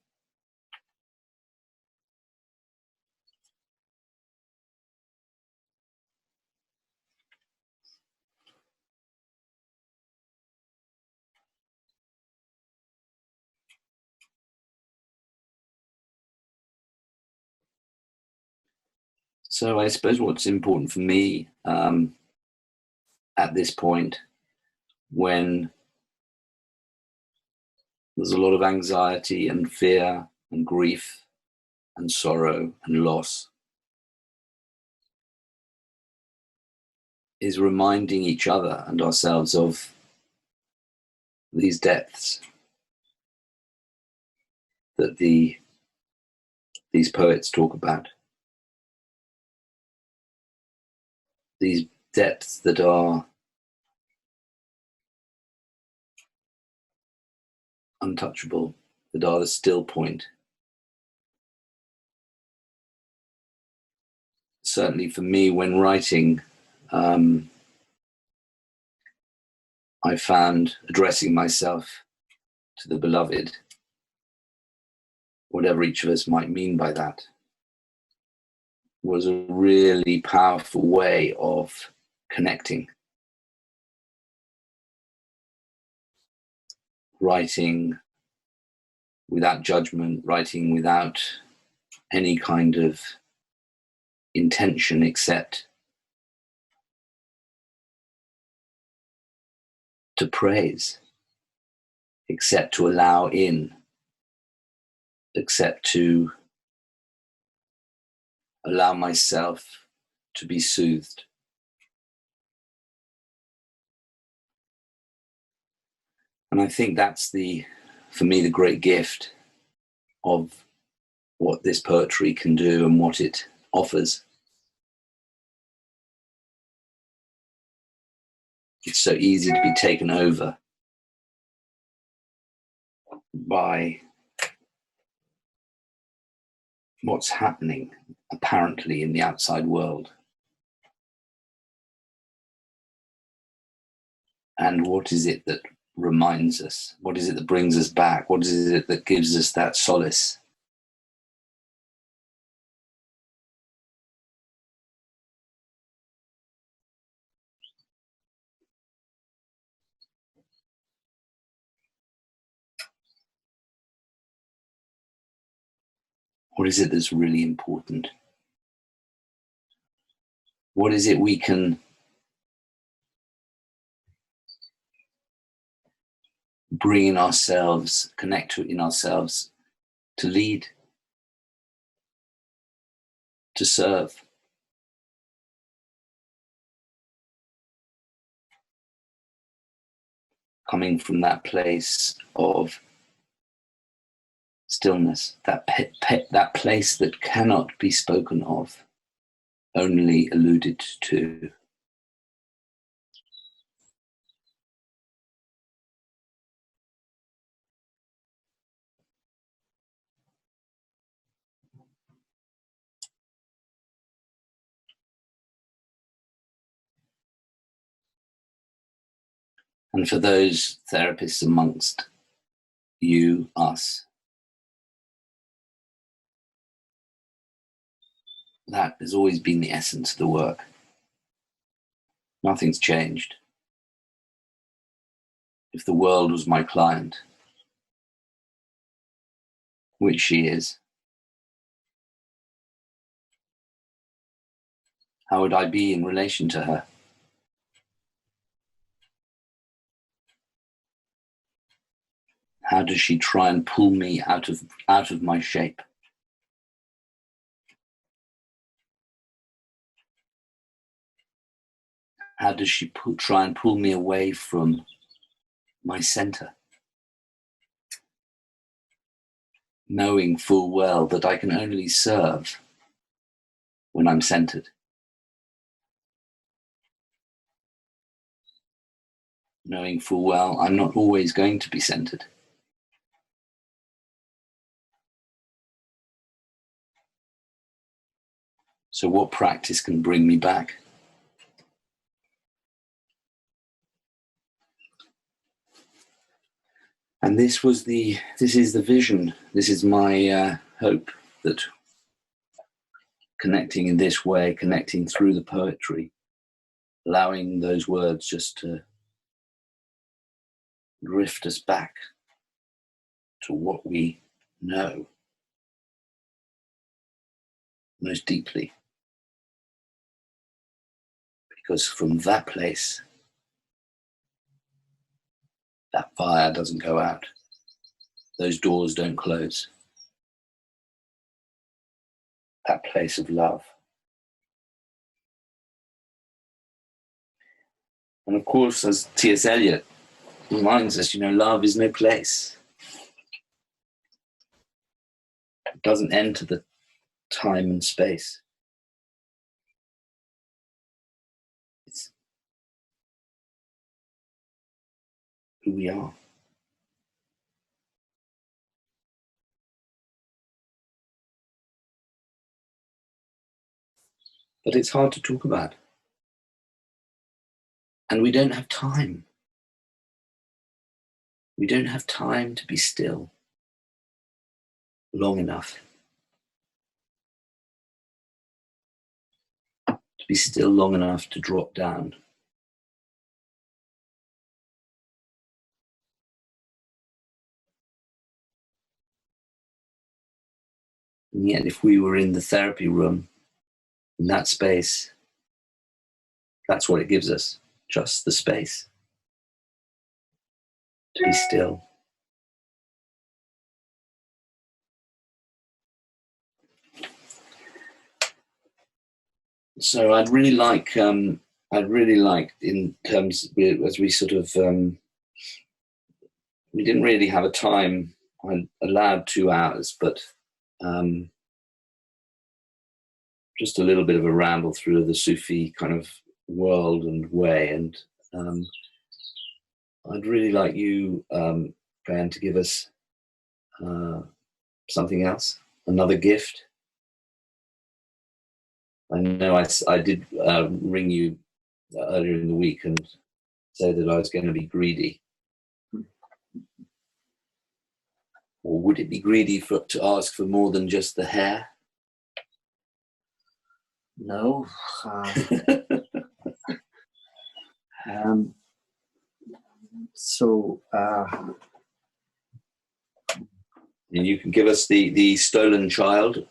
So I suppose what's important for me at this point, when there's a lot of anxiety and fear and grief and sorrow and loss, is reminding each other and ourselves of these depths that these poets talk about. These depths that are untouchable, that are the still point. Certainly for me, when writing, I found addressing myself to the beloved, whatever each of us might mean by that, was a really powerful way of connecting. Writing without judgment, writing without any kind of intention except to praise, except to allow in, except to allow myself to be soothed. And I think that's for me, the great gift of what this poetry can do and what it offers. It's so easy to be taken over by what's happening apparently in the outside world. And what is it that reminds us? What is it that brings us back? What is it that gives us that solace? What is it that's really important? What is it we can bring in ourselves, connect to in ourselves, to lead, to serve? Coming from that place of stillness, that place that cannot be spoken of, only alluded to. And for those therapists amongst you, us, that has always been the essence of the work. Nothing's changed. If the world was my client, which she is, how would I be in relation to her? How does she try and pull me out of my shape? How does she try and pull me away from my center? Knowing full well that I can only serve when I'm centered. Knowing full well I'm not always going to be centered. So what practice can bring me back? And this is the vision. This is my hope, that connecting in this way, connecting through the poetry, allowing those words just to drift us back to what we know most deeply. Because from that place, that fire doesn't go out. Those doors don't close. That place of love. And of course, as T.S. Eliot reminds us, love is no place. It doesn't enter the time and space. It's who we are. But it's hard to talk about. And we don't have time. We don't have time to be still long enough. To be still long enough to drop down. And yet, if we were in the therapy room, in that space, that's what it gives us, just the space to be still. So I'd really like, in terms, as we sort of, we didn't really have a time. I allowed 2 hours, but just a little bit of a ramble through the Sufi kind of world and way. And I'd really like you, Gayan, to give us something else, another gift. I know I did ring you earlier in the week and say that I was going to be greedy. Or would it be greedy to ask for more than just the hair? No. So And you can give us the stolen child.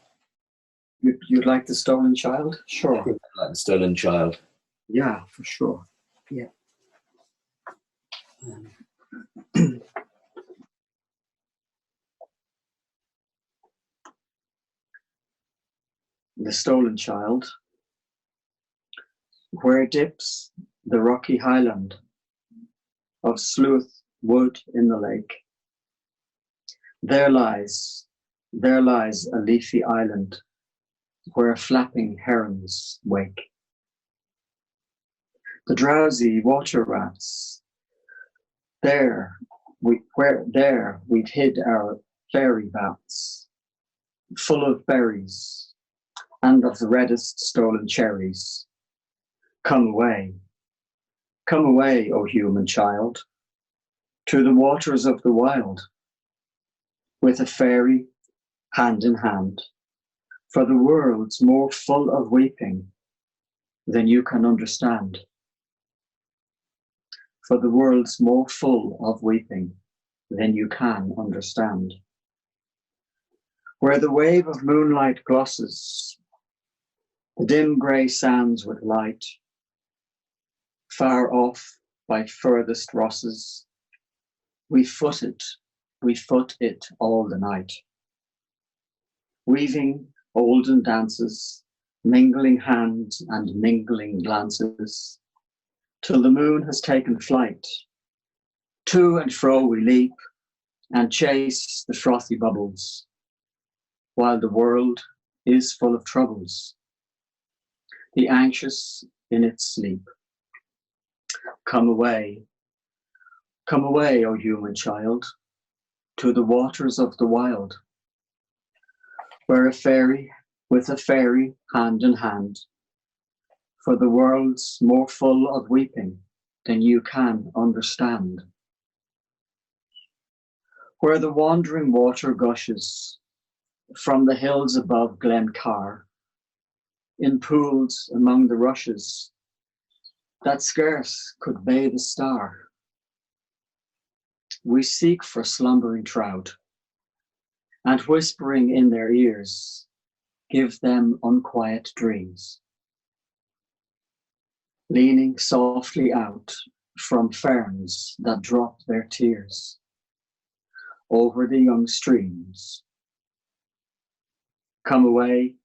You'd like the stolen child? Sure. Like the stolen child. Yeah, for sure. Yeah. The stolen child, where dips the rocky highland of sleuth wood in the lake, there lies a leafy island where flapping herons wake. The drowsy water rats, there we've hid our fairy vats, full of berries and of the reddest stolen cherries. Come away, O human child, to the waters of the wild, with a fairy hand in hand, for the world's more full of weeping than you can understand. For the world's more full of weeping than you can understand. Where the wave of moonlight glosses the dim grey sands with light, far off by furthest rosses, we foot it all the night. Weaving olden dances, mingling hands and mingling glances, till the moon has taken flight. To and fro we leap and chase the frothy bubbles, while the world is full of troubles, the anxious in its sleep. Come away, O human child, to the waters of the wild, where a fairy with a fairy hand in hand, for the world's more full of weeping than you can understand. Where the wandering water gushes from the hills above Glen Car, in pools among the rushes that scarce could bathe a star. We seek for slumbering trout, and whispering in their ears, give them unquiet dreams. Leaning softly out from ferns that drop their tears over the young streams. Come away,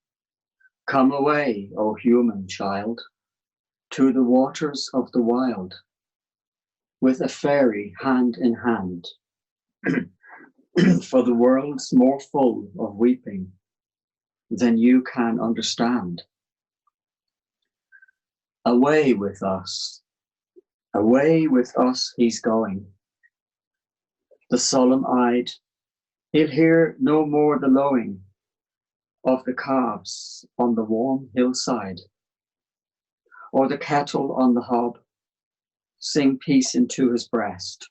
O human child, to the waters of the wild, with a fairy hand in hand, for the world's more full of weeping than you can understand. Away with us he's going. The solemn-eyed, he'll hear no more the lowing of the calves on the warm hillside, or the cattle on the hob sing peace into his breast,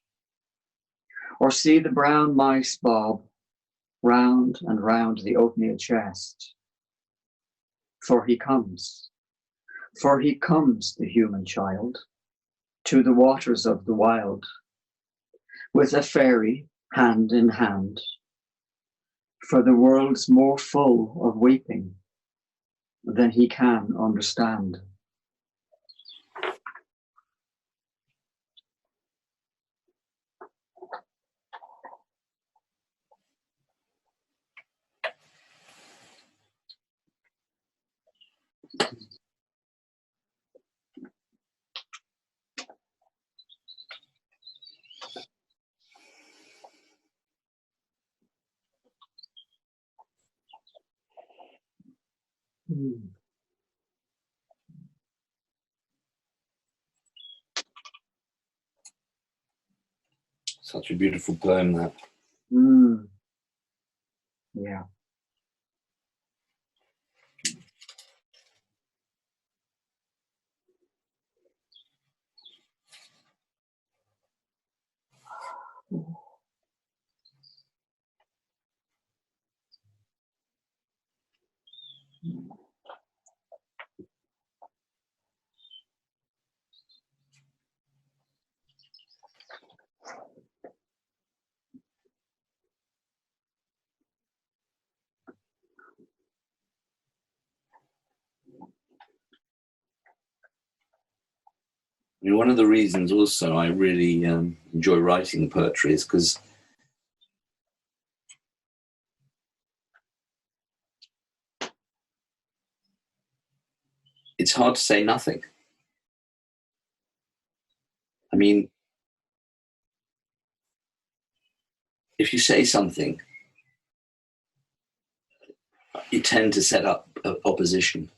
or see the brown mice bob round and round the oatmeal chest. For he comes, the human child, to the waters of the wild, with a fairy hand in hand, for the world's more full of weeping than he can understand. Such a beautiful poem, that. Yeah. You know, one of the reasons also I really enjoy writing poetry is because it's hard to say nothing. I mean, if you say something, you tend to set up opposition.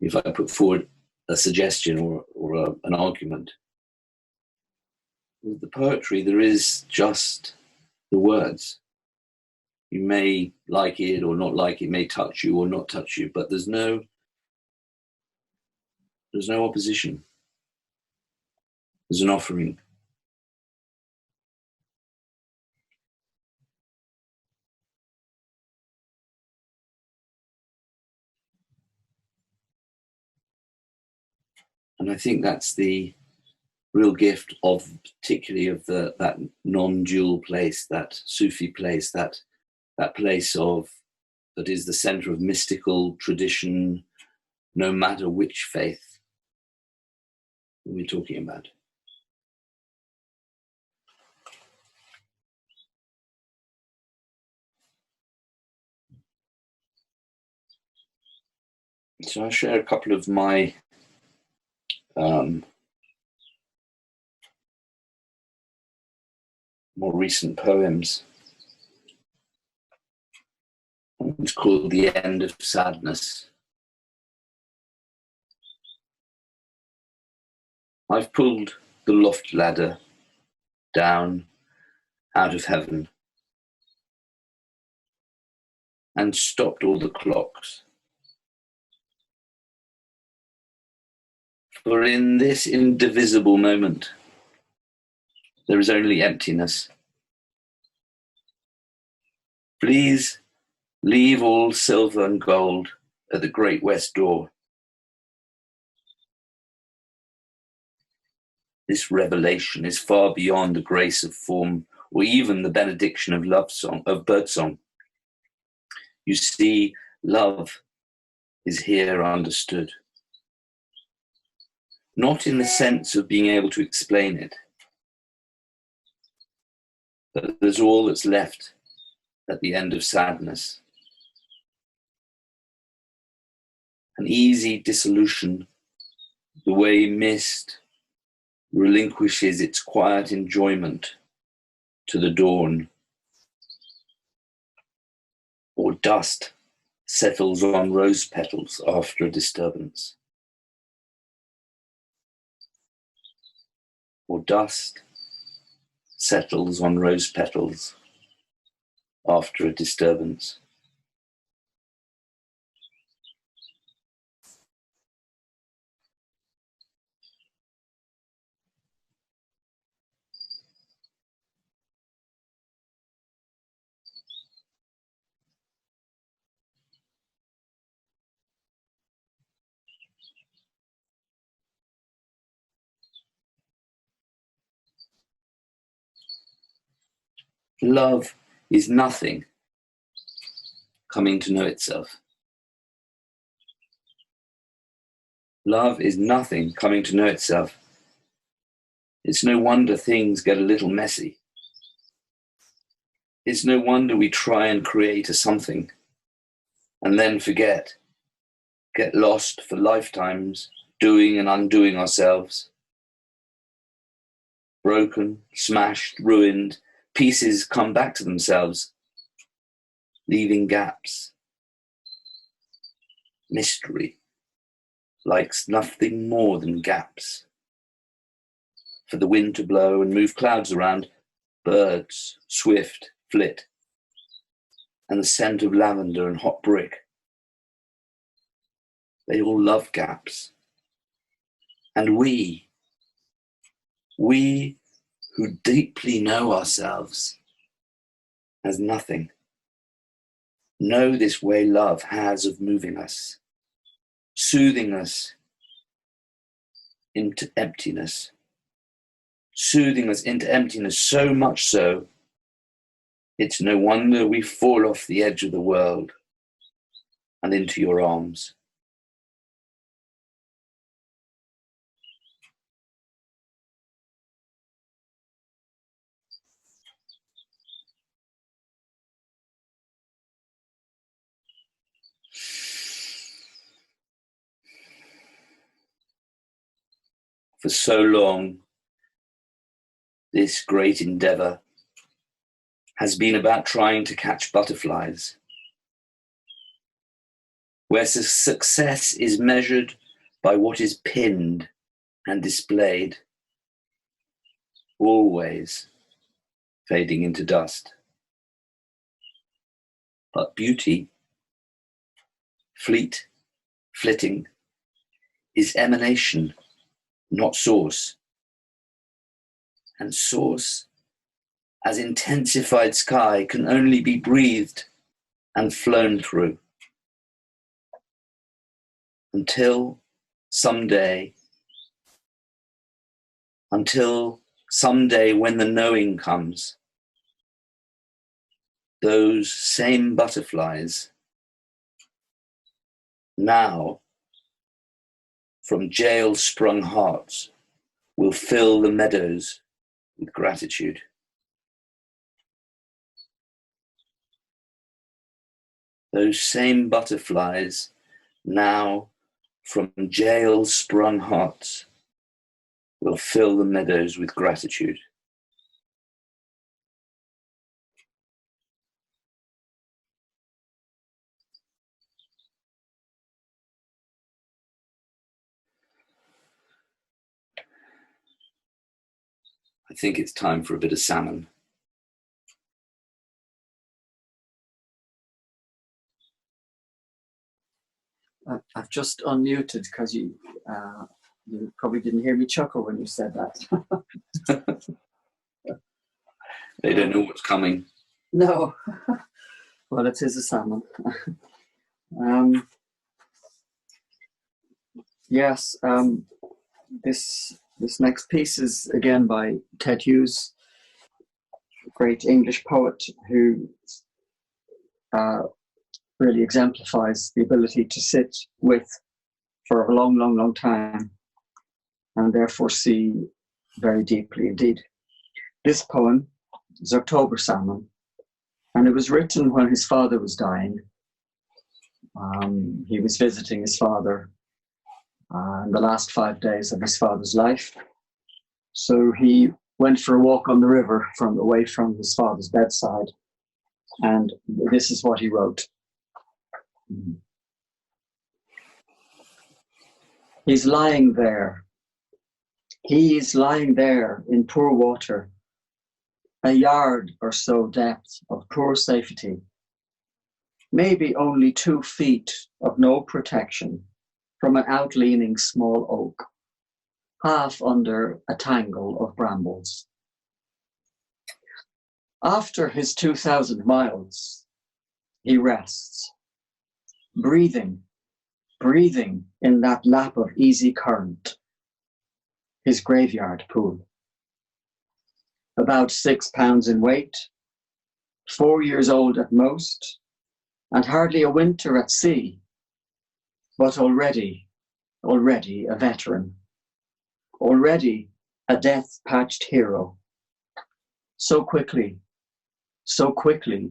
If I put forward a suggestion or an argument, with the poetry, there is just the words. You may like it or not like it, may touch you or not touch you, but there's no opposition. There's an offering. And I think that's the real gift of, particularly of that non-dual place, that Sufi place, that place that is the center of mystical tradition, no matter which faith we're talking about. So I'll share a couple of my more recent poems. It's called The End of Sadness. I've pulled the loft ladder down out of heaven and stopped all the clocks. For in this indivisible moment, there is only emptiness. Please leave all silver and gold at the great west door. This revelation is far beyond the grace of form or even the benediction of love song, of birdsong. You see, love is here understood. Not in the sense of being able to explain it, but there's all that's left at the end of sadness. An easy dissolution, the way mist relinquishes its quiet enjoyment to the dawn, or dust settles on rose petals after a disturbance. Or dust settles on rose petals after a disturbance. Love is nothing coming to know itself. Love is nothing coming to know itself. It's no wonder things get a little messy. It's no wonder we try and create a something and then forget, get lost for lifetimes, doing and undoing ourselves. Broken, smashed, ruined, pieces come back to themselves, leaving gaps. Mystery likes nothing more than gaps. For the wind to blow and move clouds around, birds, swift, flit, and the scent of lavender and hot brick. They all love gaps. And we who deeply know ourselves as nothing, know this way love has of moving us, soothing us into emptiness, soothing us into emptiness, so much so, it's no wonder we fall off the edge of the world and into your arms. For so long, this great endeavor has been about trying to catch butterflies, where success is measured by what is pinned and displayed, always fading into dust. But beauty, flitting, is emanation, not source. And source, as intensified sky, can only be breathed and flown through. Until someday when the knowing comes, those same butterflies, now from jail-sprung hearts, will fill the meadows with gratitude. Those same butterflies, now from jail-sprung hearts, will fill the meadows with gratitude. I think it's time for a bit of salmon. I've just unmuted because you probably didn't hear me chuckle when you said that. They don't know what's coming. No. Well, it is a salmon. Yes, this next piece is again by Ted Hughes, great English poet who really exemplifies the ability to sit with for a long, long, long time and therefore see very deeply indeed. This poem is October Salmon, and it was written when his father was dying. He was visiting his father in the last 5 days of his father's life. So he went for a walk on the river away from his father's bedside, and this is what he wrote. He's lying there. He's lying there in poor water, a yard or so depth of poor safety, maybe only 2 feet of no protection from an outleaning small oak, half under a tangle of brambles. After his 2,000 miles, he rests, breathing in that lap of easy current, his graveyard pool. About 6 pounds in weight, 4 years old at most, and hardly a winter at sea, but already a veteran, already a death-patched hero. So quickly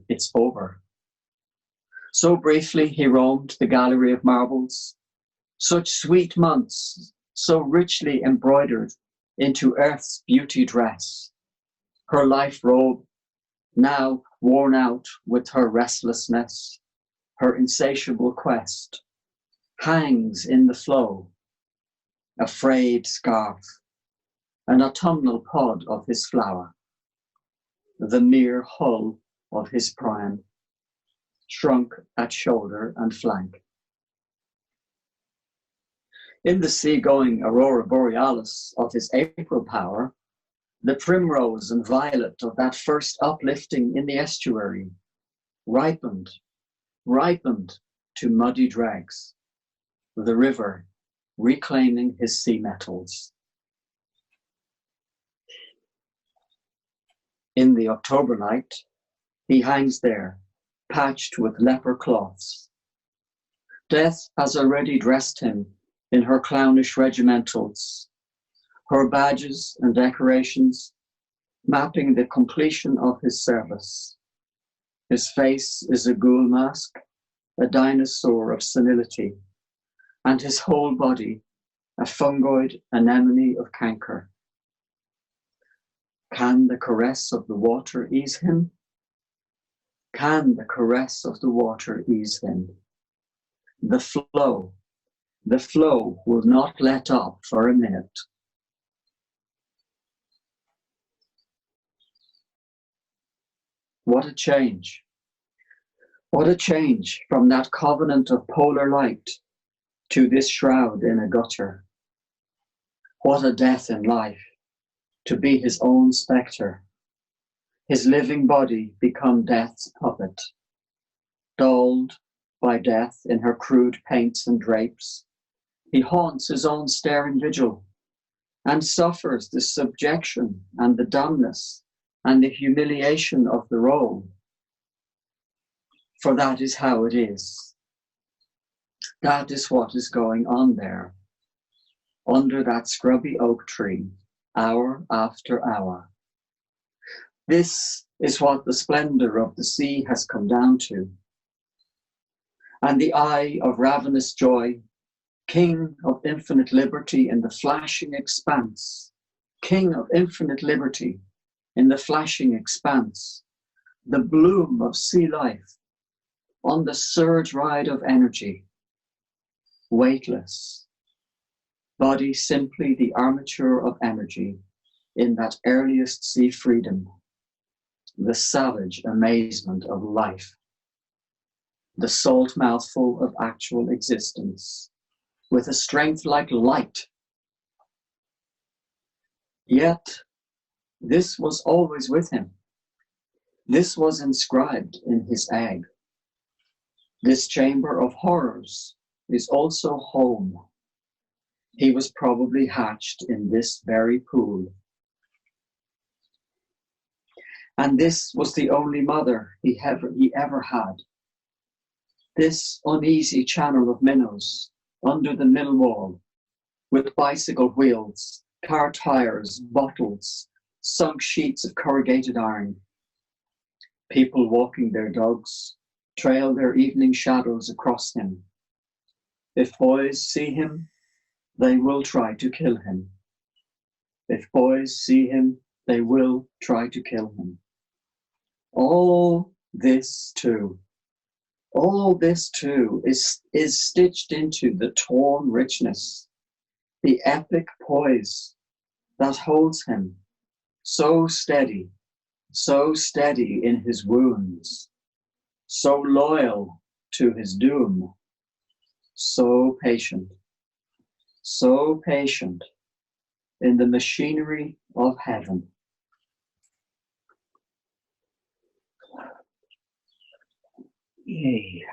it's over. So briefly he roamed the gallery of marbles, such sweet months, so richly embroidered into earth's beauty dress, her life robe, now worn out with her restlessness, her insatiable quest, hangs in the flow, a frayed scarf, an autumnal pod of his flower, the mere hull of his prime, shrunk at shoulder and flank. In the sea-going aurora borealis of his April power, the primrose and violet of that first uplifting in the estuary, ripened to muddy dregs, the river reclaiming his sea metals. In the October night, he hangs there, patched with leper cloths. Death has already dressed him in her clownish regimentals, her badges and decorations mapping the completion of his service. His face is a ghoul mask, a dinosaur of senility, and his whole body a fungoid anemone of canker. Can the caress of the water ease him? Can the caress of the water ease him? The flow will not let up for a minute. What a change. What a change from that covenant of polar light to this shroud in a gutter. What a death in life, to be his own spectre, his living body become death's puppet, dulled by death in her crude paints and drapes. He haunts his own staring vigil and suffers the subjection and the dumbness and the humiliation of the role. For that is how it is. That is what is going on there, under that scrubby oak tree, hour after hour. This is what the splendor of the sea has come down to. And the eye of ravenous joy, king of infinite liberty in the flashing expanse, king of infinite liberty in the flashing expanse, the bloom of sea life on the surge ride of energy, weightless, body simply the armature of energy in that earliest sea freedom, the savage amazement of life, the salt mouthful of actual existence, with a strength like light. Yet, this was always with him. This was inscribed in his egg. This chamber of horrors is also home. He was probably hatched in this very pool. And this was the only mother he ever had. This uneasy channel of minnows under the mill wall, with bicycle wheels, car tires, bottles, sunk sheets of corrugated iron. People walking their dogs trail their evening shadows across him. If boys see him, they will try to kill him. If boys see him, they will try to kill him. All this too is stitched into the torn richness, the epic poise that holds him so steady in his wounds, so loyal to his doom, so patient in the machinery of heaven. Yay.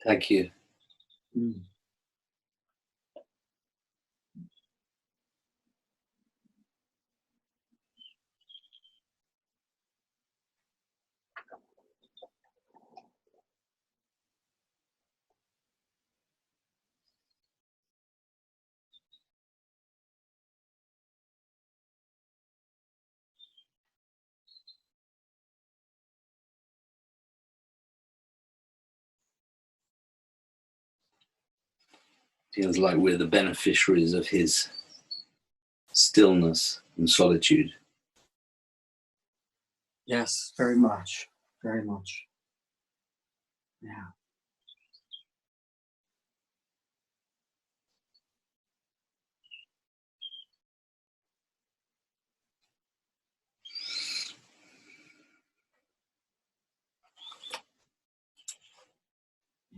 Thank you. Feels like we're the beneficiaries of his stillness and solitude. Yes, very much, very much. Yeah.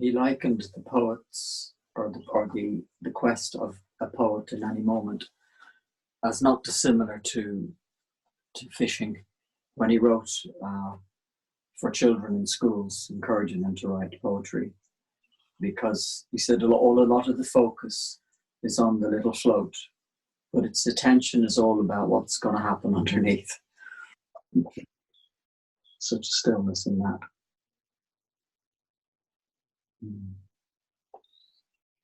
He likened the poets or the quest of a poet in any moment as not dissimilar to fishing, when he wrote for children in schools, encouraging them to write poetry, because he said a lot of the focus is on the little float, but its attention is all about what's going to happen underneath. Such stillness in that.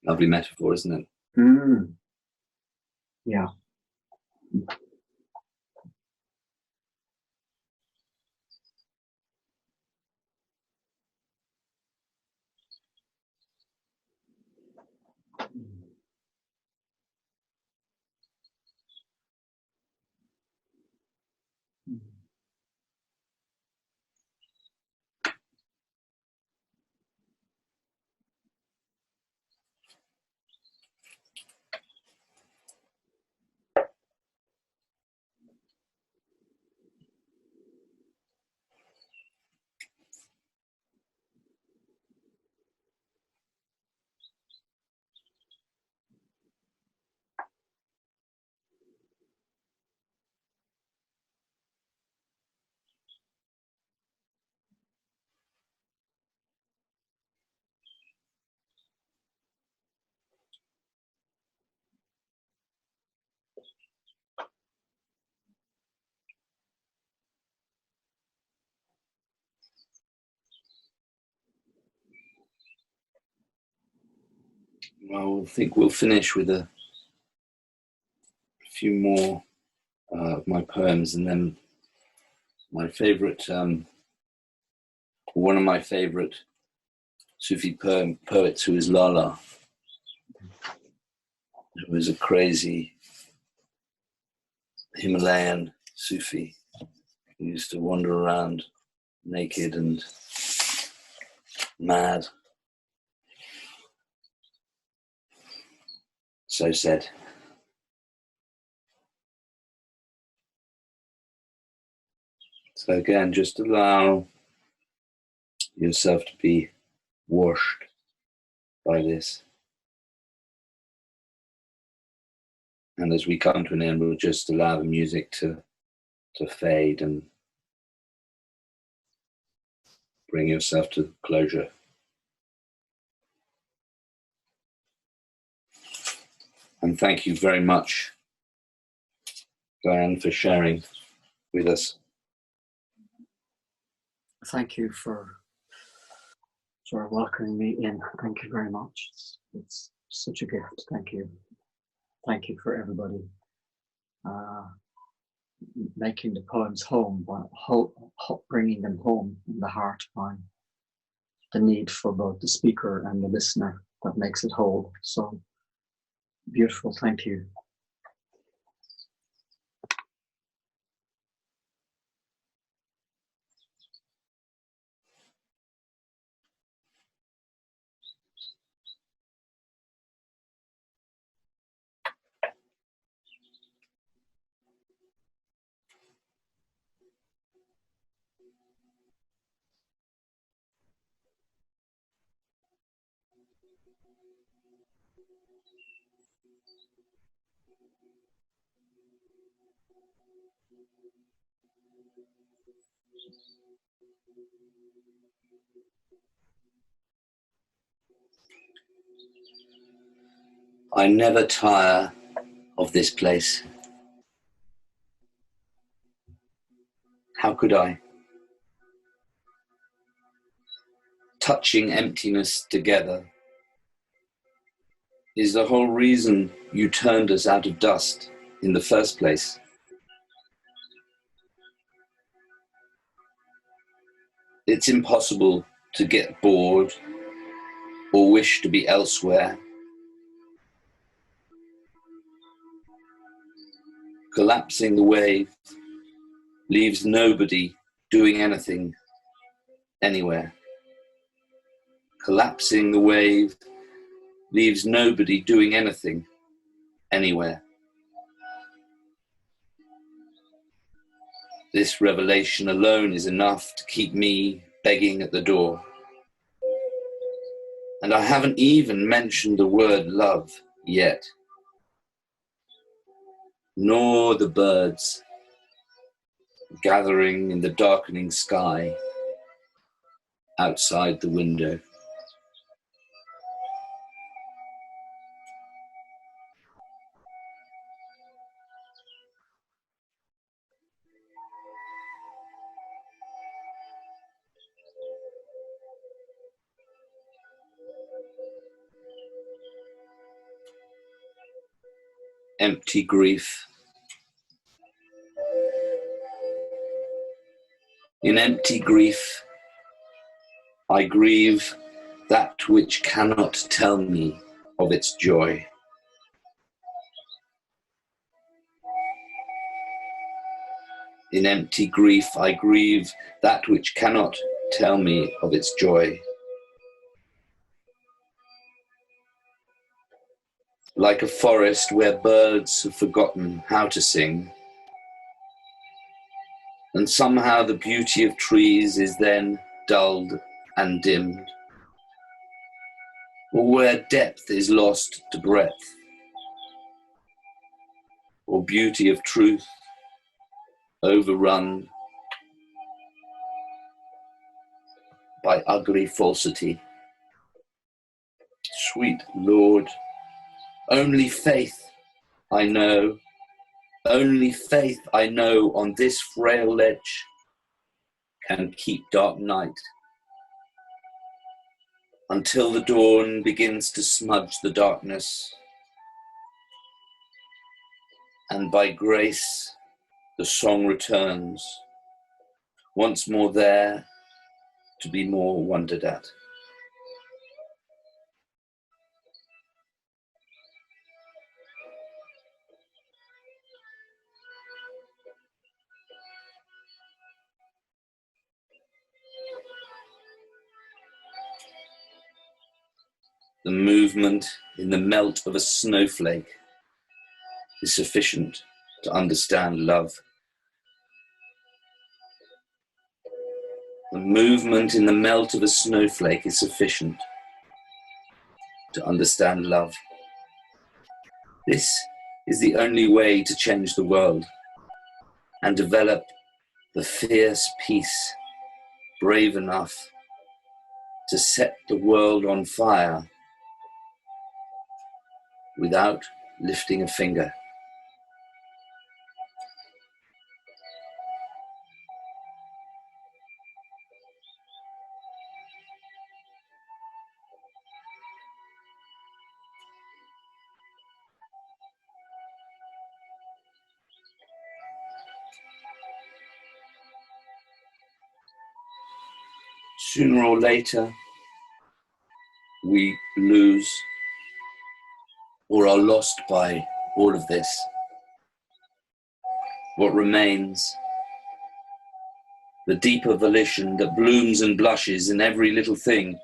Lovely metaphor, isn't it? Yeah. Well, I think we'll finish with a few more of my poems, and then my favorite, one of my favorite Sufi poets, who is Lala, who was a crazy Himalayan Sufi who used to wander around naked and mad. So said. So again, just allow yourself to be washed by this. And as we come to an end, we'll just allow the music to fade and bring yourself to closure. And thank you very much, Gayan, for sharing with us. Thank you for welcoming me in. Thank you very much. It's such a gift. Thank you. Thank you for everybody making the poems home, bringing them home in the heart by the need for both the speaker and the listener that makes it whole. So beautiful. Thank you. I never tire of this place. How could I? Touching emptiness together is the whole reason you turned us out of dust in the first place. It's impossible to get bored or wish to be elsewhere. Collapsing the wave leaves nobody doing anything anywhere. Collapsing the wave leaves nobody doing anything anywhere. This revelation alone is enough to keep me begging at the door. And I haven't even mentioned the word love yet, nor the birds gathering in the darkening sky outside the window. empty grief. In empty grief, I grieve that which cannot tell me of its joy. In empty grief, I grieve that which cannot tell me of its joy. Like a forest where birds have forgotten how to sing, and somehow the beauty of trees is then dulled and dimmed, or where depth is lost to breadth, or beauty of truth overrun by ugly falsity. Sweet Lord, only faith I know, only faith I know on this frail ledge can keep dark night until the dawn begins to smudge the darkness, and by grace the song returns, once more there to be more wondered at. The movement in the melt of a snowflake is sufficient to understand love. The movement in the melt of a snowflake is sufficient to understand love. This is the only way to change the world and develop the fierce peace brave enough to set the world on fire without lifting a finger. Sooner or later, we lose or are lost by all of this. What remains, the deeper volition that blooms and blushes in every little thing,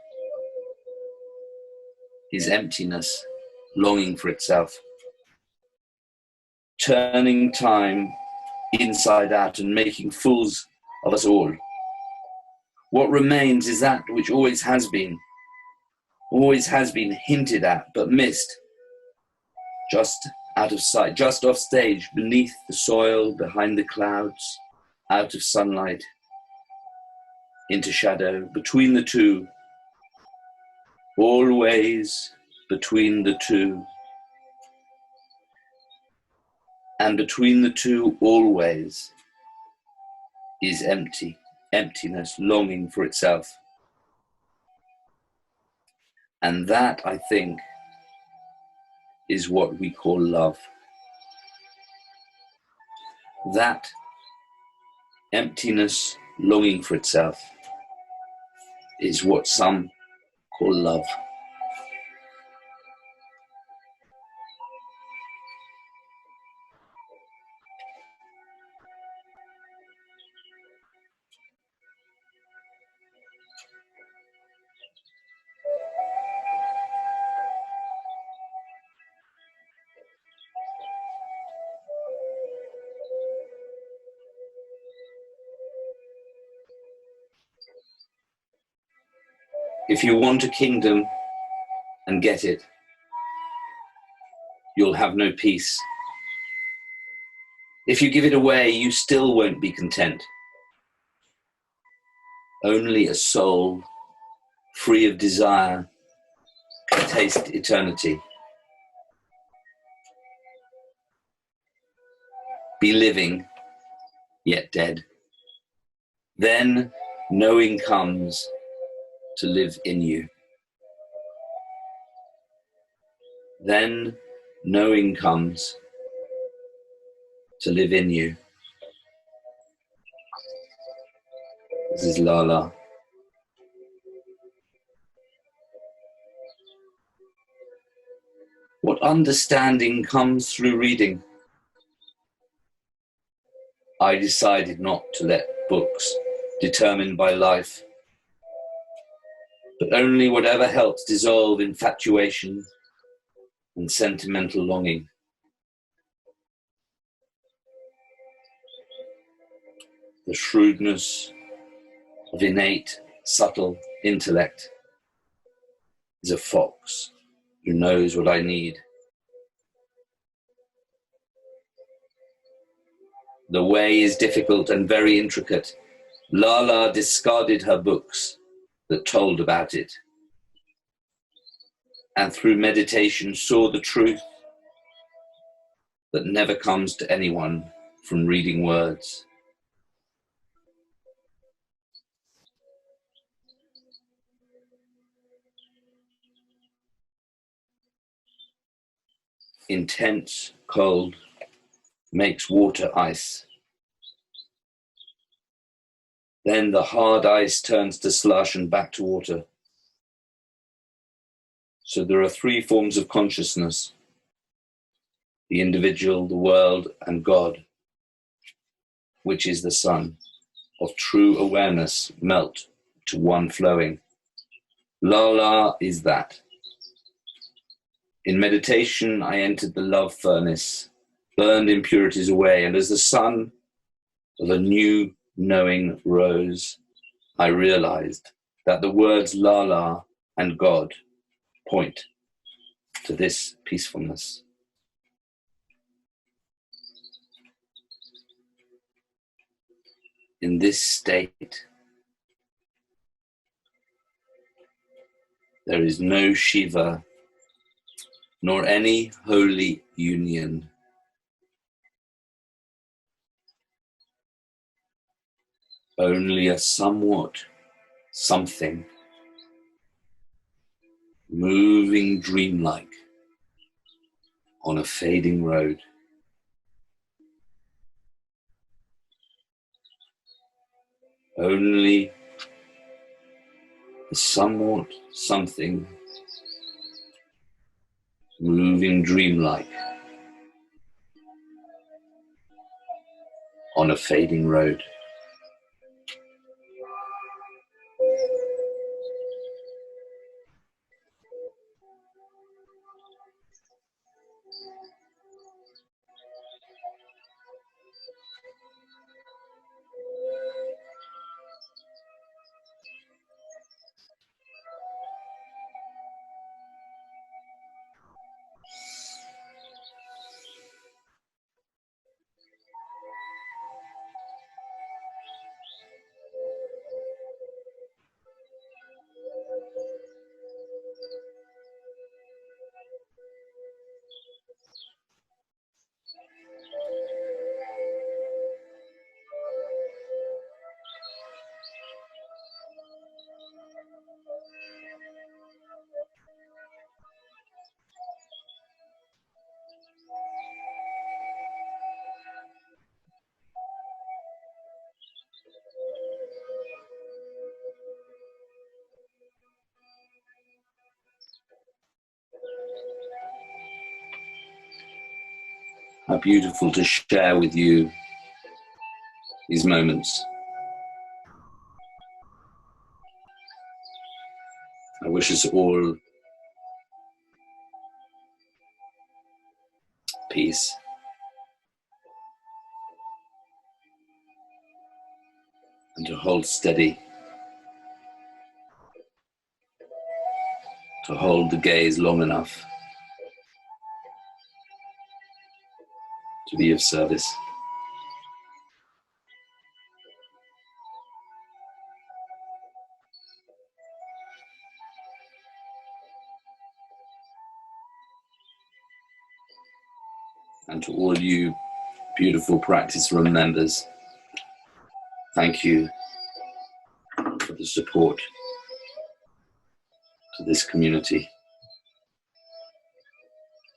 is emptiness, longing for itself, turning time inside out and making fools of us all. What remains is that which always has been hinted at but missed, just out of sight, just off stage, beneath the soil, behind the clouds, out of sunlight, into shadow, between the two, always between the two. And between the two always is emptiness, longing for itself. And that, I think, is what we call love. That emptiness, longing for itself, is what some call love. If you want a kingdom and get it, you'll have no peace. If you give it away, you still won't be content. Only a soul free of desire can taste eternity. Be living, yet dead. Then knowing comes to live in you. Then knowing comes to live in you. This is Lala. What understanding comes through reading? I decided not to let books determined by life, but only whatever helps dissolve infatuation and sentimental longing. The shrewdness of innate, subtle intellect is a fox who knows what I need. The way is difficult and very intricate. Lala discarded her books that told about it, and through meditation saw the truth that never comes to anyone from reading words. Intense cold makes water ice. Then the hard ice turns to slush and back to water. So there are three forms of consciousness: the individual, the world, and God, which is the sun of true awareness, melt to one flowing. Lala is that. In meditation, I entered the love furnace, burned impurities away, and as the sun of a new knowing rose, I realized that the words Lala and God point to this peacefulness. In this state, there is no Shiva nor any holy union. Only a somewhat something moving dreamlike on a fading road. Only a somewhat something moving dreamlike on a fading road. How beautiful to share with you these moments. I wish us all peace, and to hold steady, to hold the gaze long enough to be of service. And to all you beautiful practice room members, thank you for the support to this community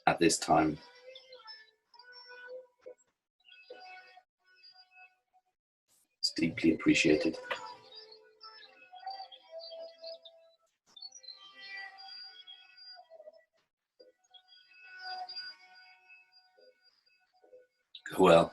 at this time. deeply appreciated. Well,